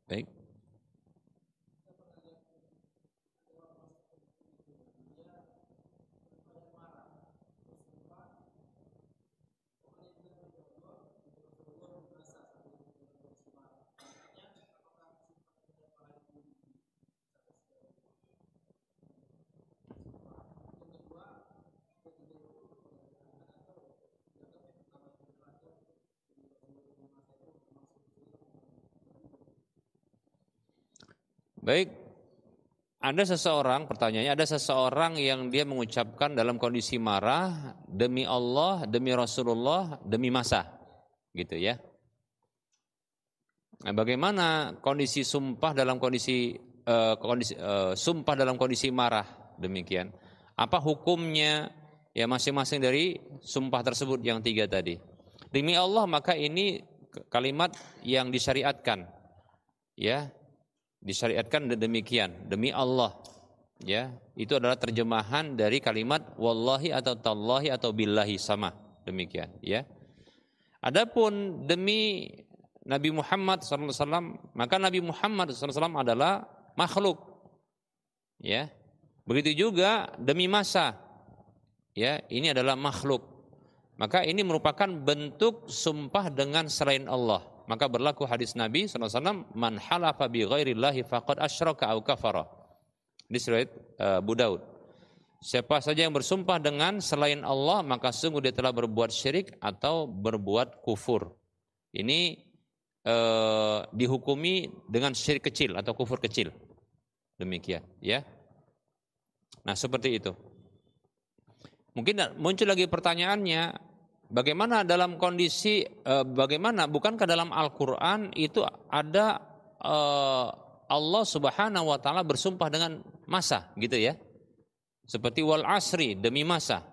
Baik. Baik, ada seseorang, pertanyaannya, ada seseorang yang dia mengucapkan dalam kondisi marah, demi Allah, demi Rasulullah, demi masa, gitu ya. Nah, bagaimana kondisi sumpah dalam kondisi sumpah dalam kondisi marah, demikian. Apa hukumnya, ya, masing-masing dari sumpah tersebut yang 3 tadi. Demi Allah, maka ini kalimat yang disyariatkan, ya. Disyariatkan demikian, demi Allah, ya, itu adalah terjemahan dari kalimat wallahi atau tallahi atau billahi, sama, Demikian, ya. Adapun demi Nabi Muhammad SAW, maka Nabi Muhammad SAW adalah makhluk, ya. Begitu juga demi masa, ya, ini adalah makhluk. Maka ini merupakan bentuk sumpah dengan selain Allah. Maka berlaku hadis Nabi SAW, man halafa bi ghairillahi faqad asyraka au kafara. Di riwayat Abu Daud. Siapa saja yang bersumpah dengan selain Allah, maka sungguh dia telah berbuat syirik atau berbuat kufur. Ini dihukumi dengan syirik kecil atau kufur kecil. Demikian, ya. Nah, seperti itu. Mungkin muncul lagi pertanyaannya, bagaimana dalam kondisi, bukankah dalam Al-Quran itu ada Allah Subhanahu wa taala bersumpah dengan masa, gitu ya. Seperti wal asri, demi masa.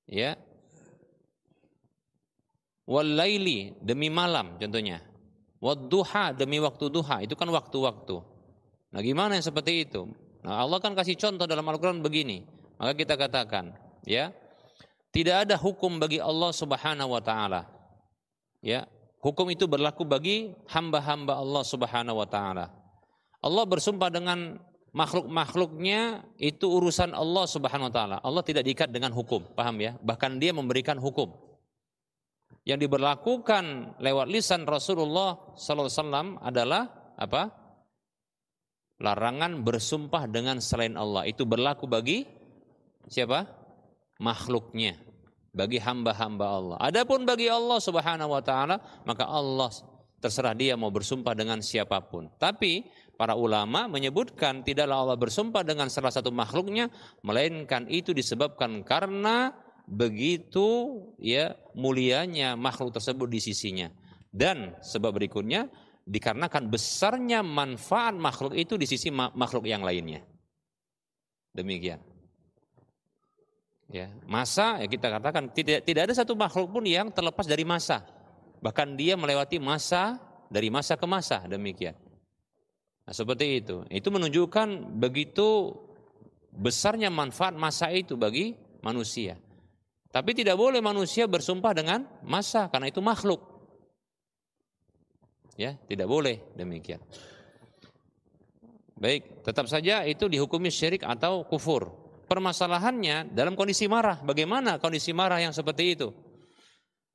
Ya. Wal laili, demi malam contohnya. Wad duha, demi waktu duha, itu kan waktu-waktu. Nah, gimana yang seperti itu? Nah, Allah kan kasih contoh dalam Al-Quran begini. Maka kita katakan, ya, tidak ada hukum bagi Allah Subhanahu wa taala. Ya, hukum itu berlaku bagi hamba-hamba Allah Subhanahu wa taala. Allah bersumpah dengan makhluk-makhluknya, itu urusan Allah Subhanahu wa taala. Allah tidak diikat dengan hukum, paham ya? Bahkan dia memberikan hukum. Yang diberlakukan lewat lisan Rasulullah sallallahu alaihi wasallam adalah apa? Larangan bersumpah dengan selain Allah. Itu berlaku bagi siapa? Makhluknya, bagi hamba-hamba Allah. Adapun bagi Allah Subhanahu wa taala, maka Allah terserah dia mau bersumpah dengan siapapun. Tapi para ulama menyebutkan tidaklah Allah bersumpah dengan salah satu makhluknya, melainkan itu disebabkan karena begitu, ya, mulianya makhluk tersebut di sisinya. Dan sebab berikutnya, dikarenakan besarnya manfaat makhluk itu di sisi makhluk yang lainnya. Demikian. Ya, masa, ya kita katakan tidak ada satu makhluk pun yang terlepas dari masa. Bahkan dia melewati masa, dari masa ke masa, demikian. Nah, seperti itu. Itu menunjukkan begitu besarnya manfaat masa itu bagi manusia. Tapi tidak boleh manusia bersumpah dengan masa, karena itu makhluk. Ya, tidak boleh demikian. Baik, tetap saja itu dihukumi syirik atau kufur. Permasalahannya dalam kondisi marah. Bagaimana kondisi marah yang seperti itu?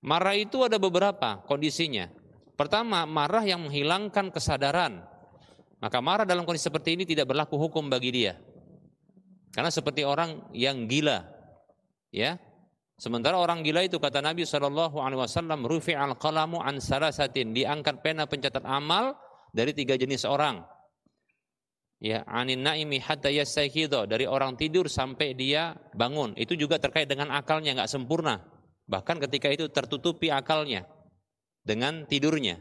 Marah itu ada beberapa kondisinya. Pertama, marah yang menghilangkan kesadaran. Maka marah dalam kondisi seperti ini tidak berlaku hukum bagi dia. Karena seperti orang yang gila. Ya. Sementara orang gila itu, kata Nabi SAW, rufi'al qalamu an salasatin, diangkat pena pencatat amal dari 3 jenis orang. Ya, anin naimi hatta yastayqidha, dari orang tidur sampai dia bangun. Itu juga terkait dengan akalnya, enggak sempurna. Bahkan ketika itu tertutupi akalnya dengan tidurnya.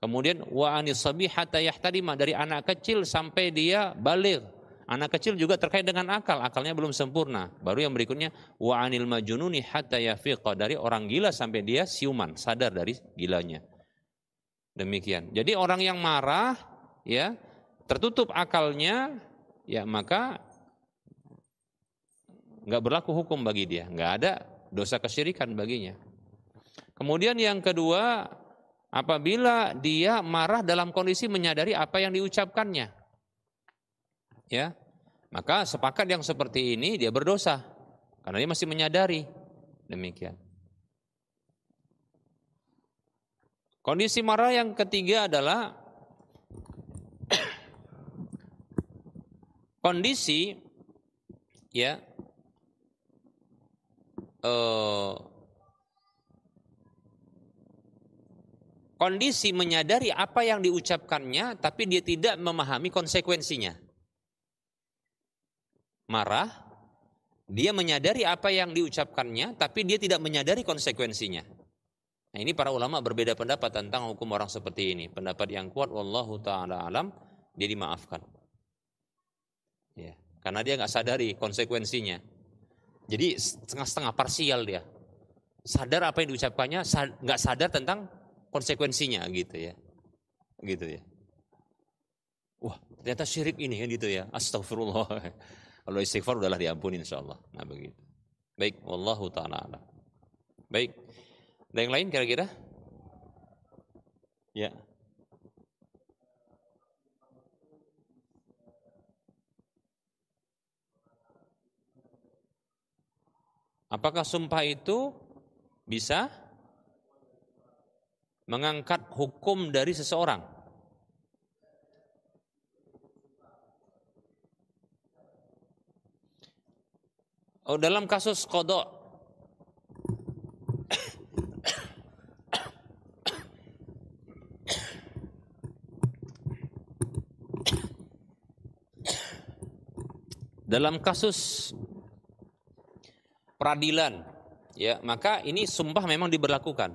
Kemudian wa anis sabi hatta yahtadima, dari anak kecil sampai dia baligh. Anak kecil juga terkait dengan akal, akalnya belum sempurna. Baru yang berikutnya wa anil majununi hatta yafiqa, dari orang gila sampai dia siuman, sadar dari gilanya. Demikian. Jadi orang yang marah, ya, tertutup akalnya, ya, maka enggak berlaku hukum bagi dia, enggak ada dosa kesyirikan baginya. Kemudian yang kedua, apabila dia marah dalam kondisi menyadari apa yang diucapkannya, ya, maka sepakat yang seperti ini dia berdosa karena dia masih menyadari. Demikian. Kondisi marah yang ketiga adalah kondisi, ya, kondisi menyadari apa yang diucapkannya tapi dia tidak memahami konsekuensinya. Marah, dia menyadari apa yang diucapkannya tapi dia tidak menyadari konsekuensinya. Nah, ini para ulama berbeda pendapat tentang hukum orang seperti ini. Pendapat yang kuat, wallahu ta'ala alam, dia dimaafkan. Ya, karena dia nggak sadari konsekuensinya. Jadi setengah-setengah parsial dia. Sadar apa yang diucapkannya, nggak sadar tentang konsekuensinya, gitu ya. Gitu ya. Wah, ternyata syirik ini kan, gitu ya. Astagfirullah. Kalau istighfar udahlah diampuni insyaallah. Nah, begitu. Baik, wallahu ta'ala alam. Baik. Ada yang lain kira-kira? Ya. Apakah sumpah itu bisa mengangkat hukum dari seseorang? Oh, dalam kasus qada. Dalam kasus peradilan, ya, maka ini sumpah memang diberlakukan.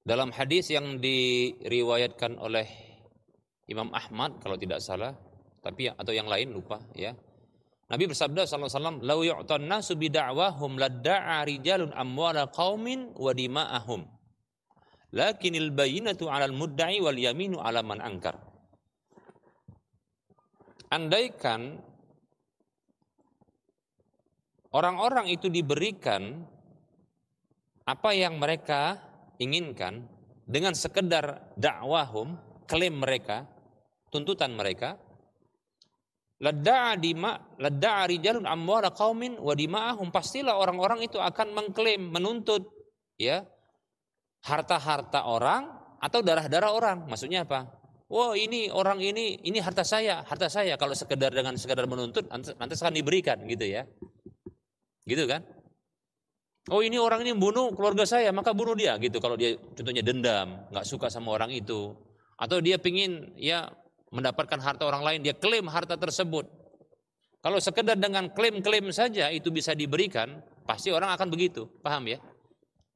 Dalam hadis yang diriwayatkan oleh Imam Ahmad kalau tidak salah, tapi atau yang lain lupa, ya. Nabi bersabda sallallahu alaihi wasallam, "Lau yu'tan nasu bid'awahum ladda'a rijalun amwala qaumin wa dima'ahum. Lakinil bayyinatu 'alal mudda'i wal yaminu 'ala man ankar." Andaikan orang-orang itu diberikan apa yang mereka inginkan dengan sekedar dakwahum, klaim mereka, tuntutan mereka, ladda'a rijalun amwala qaumin wa dima'ahum, pastilah orang-orang itu akan mengklaim, menuntut, ya, harta-harta orang atau darah-darah orang. Maksudnya apa? Wah, ini orang ini harta saya. Kalau sekedar menuntut nanti akan diberikan, gitu ya. Gitu kan? Oh, ini orang ini bunuh keluarga saya, maka bunuh dia, gitu. Kalau dia contohnya dendam, nggak suka sama orang itu, atau dia pingin, ya, mendapatkan harta orang lain, dia klaim harta tersebut. Kalau sekedar dengan klaim-klaim saja itu bisa diberikan, pasti orang akan begitu, paham ya?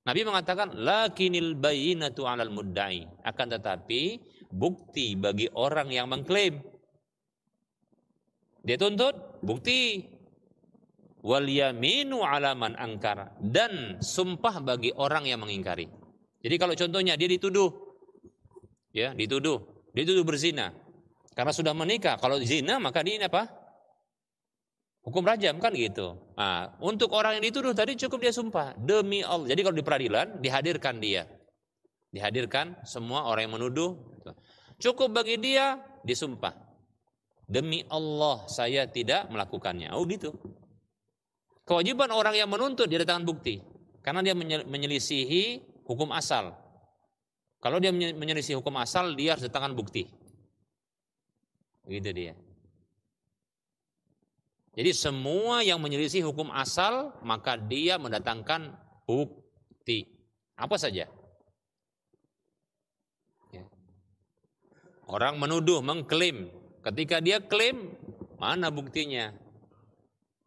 Nabi mengatakan lakinil bayyinatu 'alal mudda'i, akan tetapi bukti bagi orang yang mengklaim. Dia tuntut bukti, wal yaminu 'ala man angkar, dan sumpah bagi orang yang mengingkari. Jadi kalau contohnya dia dituduh, ya, dituduh berzina. Karena sudah menikah, kalau zina maka dia ini apa? Hukum rajam, kan gitu. Nah, untuk orang yang dituduh tadi cukup dia sumpah demi Allah. Jadi kalau di peradilan dihadirkan dia. Dihadirkan semua orang yang menuduh. Cukup bagi dia disumpah. Demi Allah saya tidak melakukannya. Oh, gitu. Kewajiban orang yang menuntut dia datangkan bukti. Karena dia menyelisihi hukum asal. Kalau dia menyelisih hukum asal, dia harus datangkan bukti. Gitu dia. Jadi semua yang menyelisih hukum asal maka dia mendatangkan bukti. Apa saja? Ya. Orang menuduh, mengklaim. Ketika dia klaim, mana buktinya?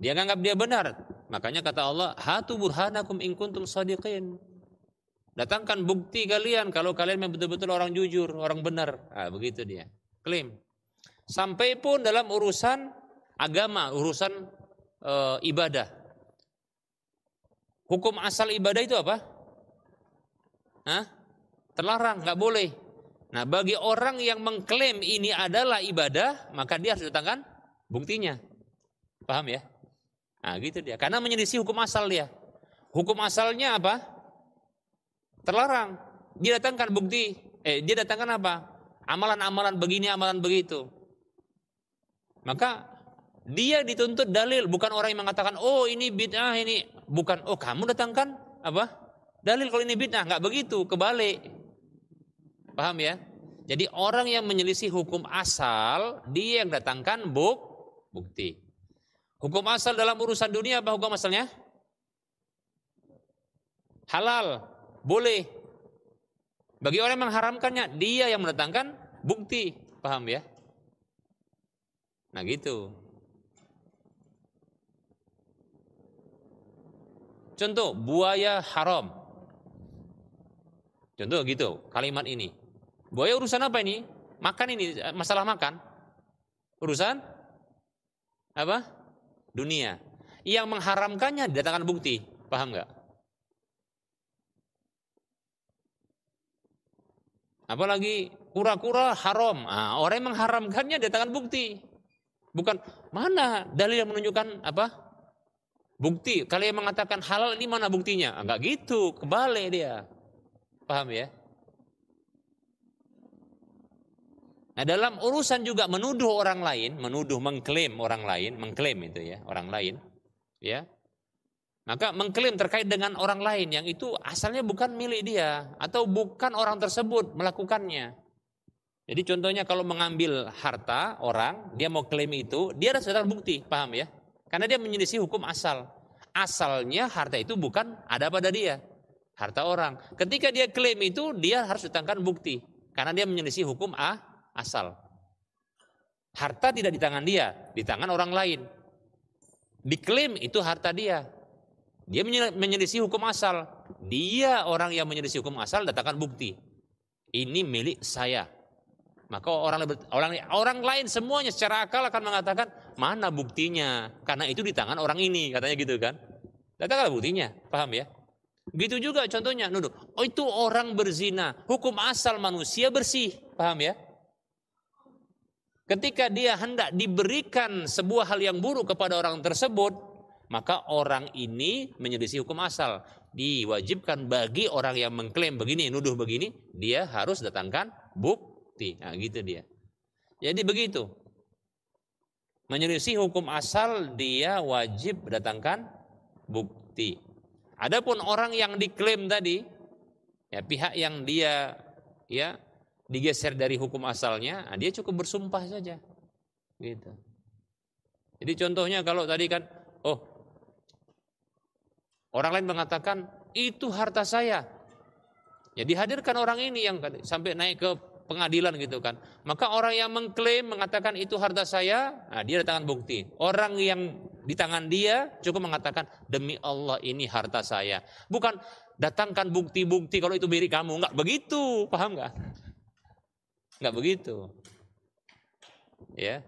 Dia nganggap dia benar. Makanya kata Allah, hatu burhanakum in kuntum shadiqin. Datangkan bukti kalian kalau kalian betul-betul orang jujur, orang benar. Ah, begitu dia. Klaim. Sampai pun dalam urusan agama, urusan ibadah. Hukum asal ibadah itu apa? Terlarang, nggak boleh. Nah, bagi orang yang mengklaim ini adalah ibadah, maka dia harus datangkan buktinya. Paham ya? Nah, gitu dia. Karena menyelisih hukum asal dia. Hukum asalnya apa? Terlarang. Dia datangkan bukti. Dia datangkan apa? Amalan-amalan begini, amalan begitu. Maka dia dituntut dalil, bukan orang yang mengatakan, oh ini bid'ah, ini bukan. Oh, kamu datangkan apa? Dalil kalau ini bid'ah, nggak begitu, kebalik. Paham ya? Jadi orang yang menyelisih hukum asal, dia yang datangkan bukti. Hukum asal dalam urusan dunia apa hukum asalnya? Halal, boleh. Bagi orang yang mengharamkannya, dia yang mendatangkan bukti. Paham ya? Nah, gitu. Contoh, buaya haram. Contoh gitu, kalimat ini. Buaya urusan apa ini? Makan ini, masalah makan. Urusan apa? Dunia. Yang mengharamkannya didatangkan bukti. Paham nggak? Apalagi kura-kura haram. Nah, orang yang mengharamkannya didatangkan bukti. Bukan mana dalil yang menunjukkan apa? Bukti, kalau yang mengatakan halal ini mana buktinya? Enggak gitu, kebalik dia. Paham ya? Nah, dalam urusan juga menuduh orang lain, mengklaim orang lain, mengklaim itu ya, orang lain, ya. Maka mengklaim terkait dengan orang lain yang itu asalnya bukan milik dia atau bukan orang tersebut melakukannya. Jadi contohnya kalau mengambil harta orang, dia mau klaim itu, dia harus datang bukti, paham ya? Karena dia menyelisih hukum asal. Asalnya harta itu bukan ada pada dia, harta orang. Ketika dia klaim itu, dia harus datangkan bukti, karena dia menyelisih hukum asal. Harta tidak di tangan dia, di tangan orang lain. Diklaim itu harta dia. Dia menyelisih hukum asal. Dia orang yang menyelisih hukum asal, datangkan bukti. Ini milik saya. Maka orang lain semuanya secara akal akan mengatakan, mana buktinya? Karena itu di tangan orang ini, katanya gitu kan. Datangkan buktinya, paham ya? Gitu juga contohnya, nuduh, oh itu orang berzina, hukum asal manusia bersih, paham ya? Ketika dia hendak diberikan sebuah hal yang buruk kepada orang tersebut, maka orang ini menyelisih hukum asal. Diwajibkan bagi orang yang mengklaim begini, nuduh begini, dia harus datangkan bukti. Nah gitu dia. Jadi begitu. Menyelisih hukum asal, dia wajib datangkan bukti. Adapun orang yang diklaim tadi, ya pihak yang dia ya digeser dari hukum asalnya, dia cukup bersumpah saja, gitu. Jadi contohnya kalau tadi kan, orang lain mengatakan itu harta saya, ya dihadirkan orang ini yang sampai naik ke pengadilan gitu kan, maka orang yang mengklaim mengatakan itu harta saya, nah dia datangkan bukti. Orang yang di tangan dia cukup mengatakan demi Allah ini harta saya, bukan datangkan bukti-bukti kalau itu milik kamu, enggak begitu, paham enggak? Enggak begitu. Ya.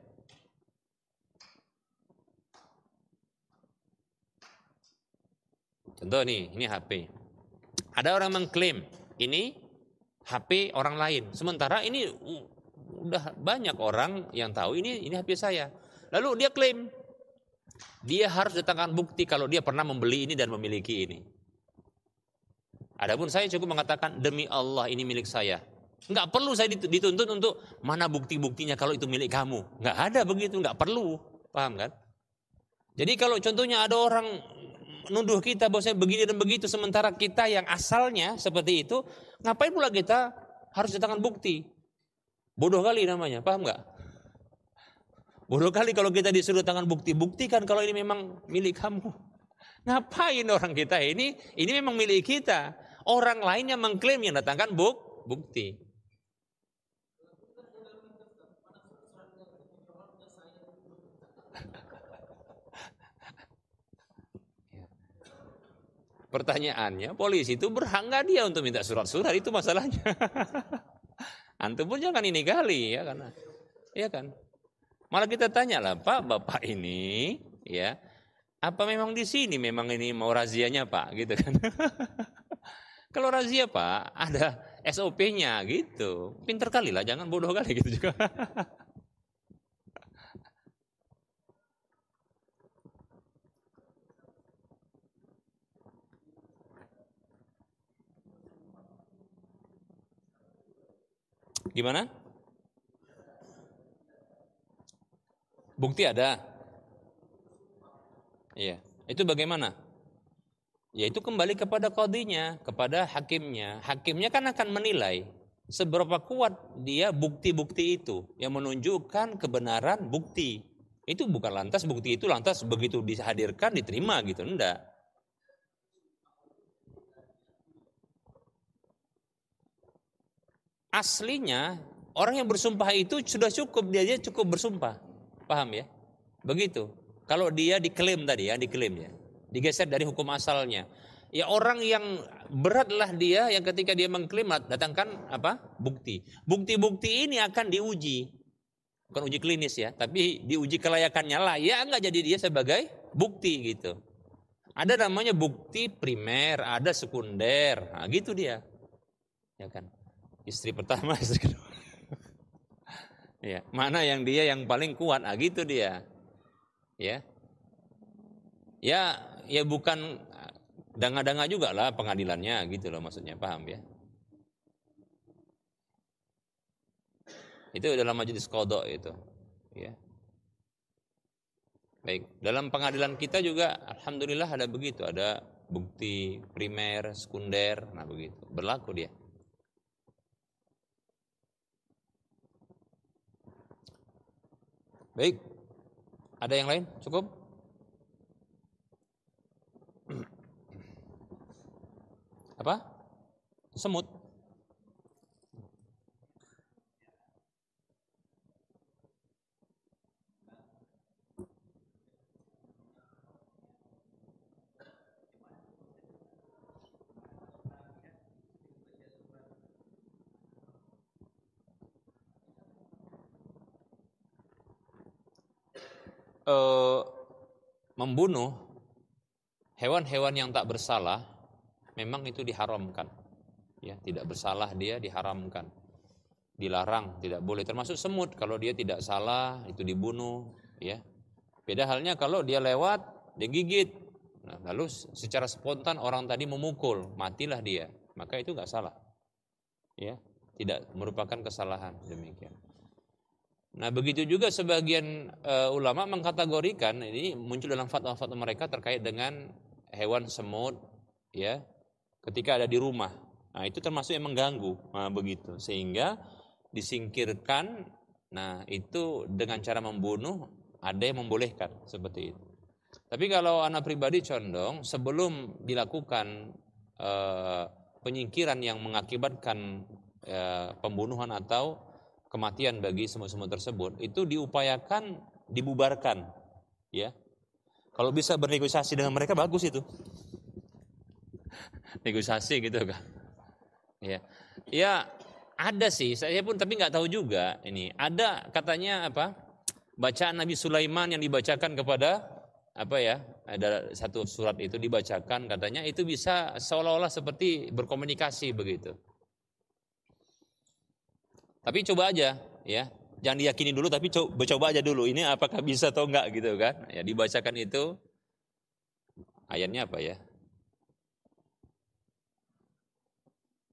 Contoh nih, ini HP. Ada orang mengklaim ini HP orang lain. Sementara ini udah banyak orang yang tahu ini HP saya. Lalu dia klaim dia harus datangkan bukti kalau dia pernah membeli ini dan memiliki ini. Adapun saya cukup mengatakan demi Allah ini milik saya. Enggak perlu saya dituntut untuk mana bukti-buktinya kalau itu milik kamu. Enggak ada begitu, enggak perlu. Paham kan? Jadi kalau contohnya ada orang nuduh kita bahwasanya begini dan begitu, sementara kita yang asalnya seperti itu, ngapain pula kita harus datangkan bukti? Bodoh kali namanya, paham enggak? Bodoh kali kalau kita disuruh datangkan bukti. Buktikan kalau ini memang milik kamu. Ngapain orang kita ini memang milik kita. Orang lainnya mengklaim yang datangkan bukti. Pertanyaannya, polisi itu berhak nggak dia untuk minta surat-surat, itu masalahnya. Antum pun jangan ini kali ya, karena ya kan. Malah kita tanya lah, Pak, Bapak ini ya, apa memang di sini memang ini mau razianya Pak, gitu kan. Kalau razia Pak, ada SOP-nya gitu. Pinter kali lah, jangan bodoh kali gitu juga. Gimana? Bukti ada. Iya. Itu bagaimana? Ya itu kembali kepada qadhinya, kepada hakimnya. Hakimnya kan akan menilai seberapa kuat dia bukti-bukti itu yang menunjukkan kebenaran bukti. Itu bukan lantas bukti itu lantas begitu dihadirkan diterima gitu, enggak. Aslinya orang yang bersumpah itu sudah cukup, dia cukup bersumpah. Paham ya? Begitu. Kalau dia diklaim tadi ya, diklaim ya. Digeser dari hukum asalnya. Ya orang yang beratlah dia yang ketika dia mengklaim datangkan apa? Bukti. Bukti-bukti ini akan diuji. Bukan uji klinis ya, tapi diuji kelayakannya layak enggak jadi dia sebagai bukti gitu. Ada namanya bukti primer, ada sekunder. Nah, gitu dia. Ya kan? Istri pertama, istri kedua. Ya, mana yang dia yang paling kuat? Ah gitu dia. Ya. Ya, ya bukan danga-danga juga lah pengadilannya gitu loh maksudnya, paham ya? Itu dalam majelis qadha itu, ya. Baik, dalam pengadilan kita juga alhamdulillah ada begitu, ada bukti primer, sekunder, nah begitu. Berlaku dia. Baik. Ada yang lain? Cukup? Apa? Semut. Membunuh hewan-hewan yang tak bersalah memang itu diharamkan. Ya, tidak bersalah dia diharamkan. Dilarang, tidak boleh, termasuk semut kalau dia tidak salah itu dibunuh, ya. Beda halnya kalau dia lewat, dia gigit. Nah, lalu secara spontan orang tadi memukul, matilah dia, maka itu nggak salah. Ya, tidak merupakan kesalahan demikian. Nah, begitu juga sebagian ulama mengkategorikan, ini muncul dalam fatwa-fatwa mereka terkait dengan hewan semut, ya, ketika ada di rumah. Nah, itu termasuk yang mengganggu. Nah, begitu. Sehingga disingkirkan. Nah, itu dengan cara membunuh ada yang membolehkan seperti itu. Tapi kalau anak pribadi condong sebelum dilakukan penyingkiran yang mengakibatkan pembunuhan atau kematian bagi semut-semut tersebut, itu diupayakan dibubarkan, ya. Kalau bisa bernegosiasi dengan mereka bagus itu. Negosiasi gitu kan. Ya. Ya, ada sih, saya pun tapi nggak tahu juga ini. Ada katanya apa? Bacaan Nabi Sulaiman yang dibacakan kepada apa ya? Ada satu surat itu dibacakan, katanya itu bisa seolah-olah seperti berkomunikasi begitu. Tapi coba aja, ya. Jangan diyakini dulu, tapi coba aja dulu. Ini apakah bisa atau enggak gitu kan? Ya, dibacakan itu ayatnya apa ya?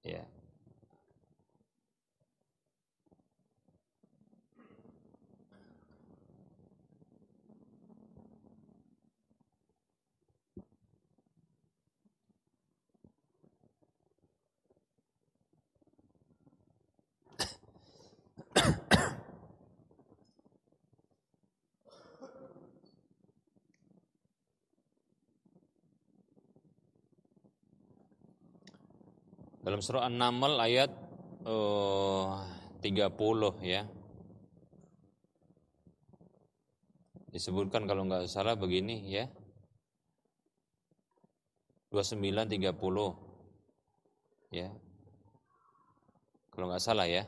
Ya. Dalam surah An-Naml ayat 30 ya. Disebutkan kalau nggak salah begini ya. 29-30 ya. Kalau nggak salah ya.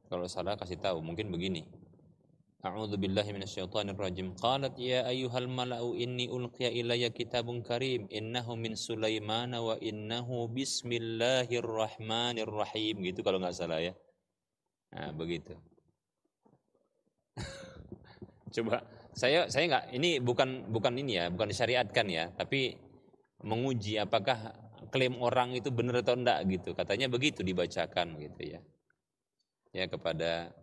Kalau salah kasih tahu, mungkin begini. A'udzu billahi minasyaitonir rajim. Qalat ya ayyuhal mala'u inni ulqiya ilayya kitabun karim innahu min Sulaiman wa innahu bismillahirrahmanirrahim, gitu kalau nggak salah ya. Nah, begitu. Coba saya nggak, ini bukan ini ya, bukan disyariatkan ya, tapi menguji apakah klaim orang itu benar atau enggak gitu. Katanya begitu dibacakan gitu ya. Ya, kepada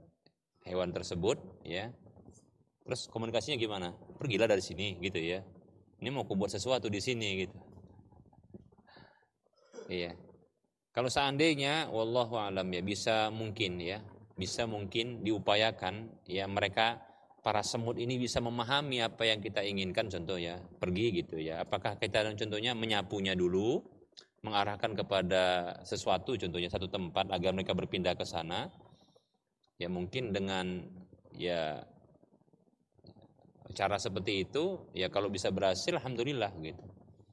hewan tersebut ya. Terus komunikasinya gimana? Pergilah dari sini gitu ya. Ini mau kubuat sesuatu di sini gitu. Iya. Kalau seandainya wallahu alam ya, bisa mungkin diupayakan ya, mereka para semut ini bisa memahami apa yang kita inginkan, contohnya pergi gitu ya. Apakah kita contohnya menyapunya dulu, mengarahkan kepada sesuatu, contohnya satu tempat agar mereka berpindah ke sana. Ya mungkin dengan ya cara seperti itu ya, kalau bisa berhasil alhamdulillah gitu.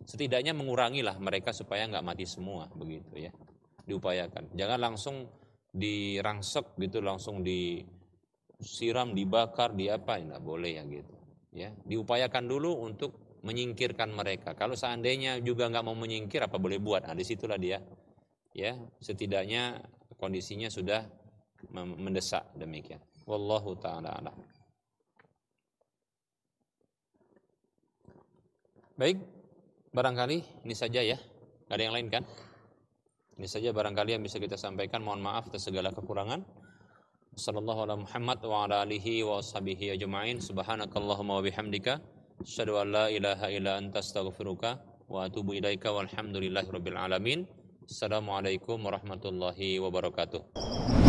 Setidaknya mengurangilah mereka supaya nggak mati semua begitu ya. Diupayakan. Jangan langsung dirangsek gitu, langsung disiram, dibakar, diapa, nggak boleh ya gitu. Ya, diupayakan dulu untuk menyingkirkan mereka. Kalau seandainya juga nggak mau menyingkir, apa boleh buat? Nah, disitulah dia. Ya, setidaknya kondisinya sudah mendesak demikian. Wallahu taala a'lam. Baik, Barangkali ini saja ya. Gak ada yang lain kan? Ini saja barangkali yang bisa kita sampaikan. Mohon maaf atas segala kekurangan. Sallallahu ala Muhammad wa ala alihi wa ashabihi ajma'in. Subhanakallahumma wa bihamdika asyhadu an la ilaha illa anta astaghfiruka wa atubu ilaika walhamdulillahi rabbil alamin. Assalamualaikum warahmatullahi wabarakatuh.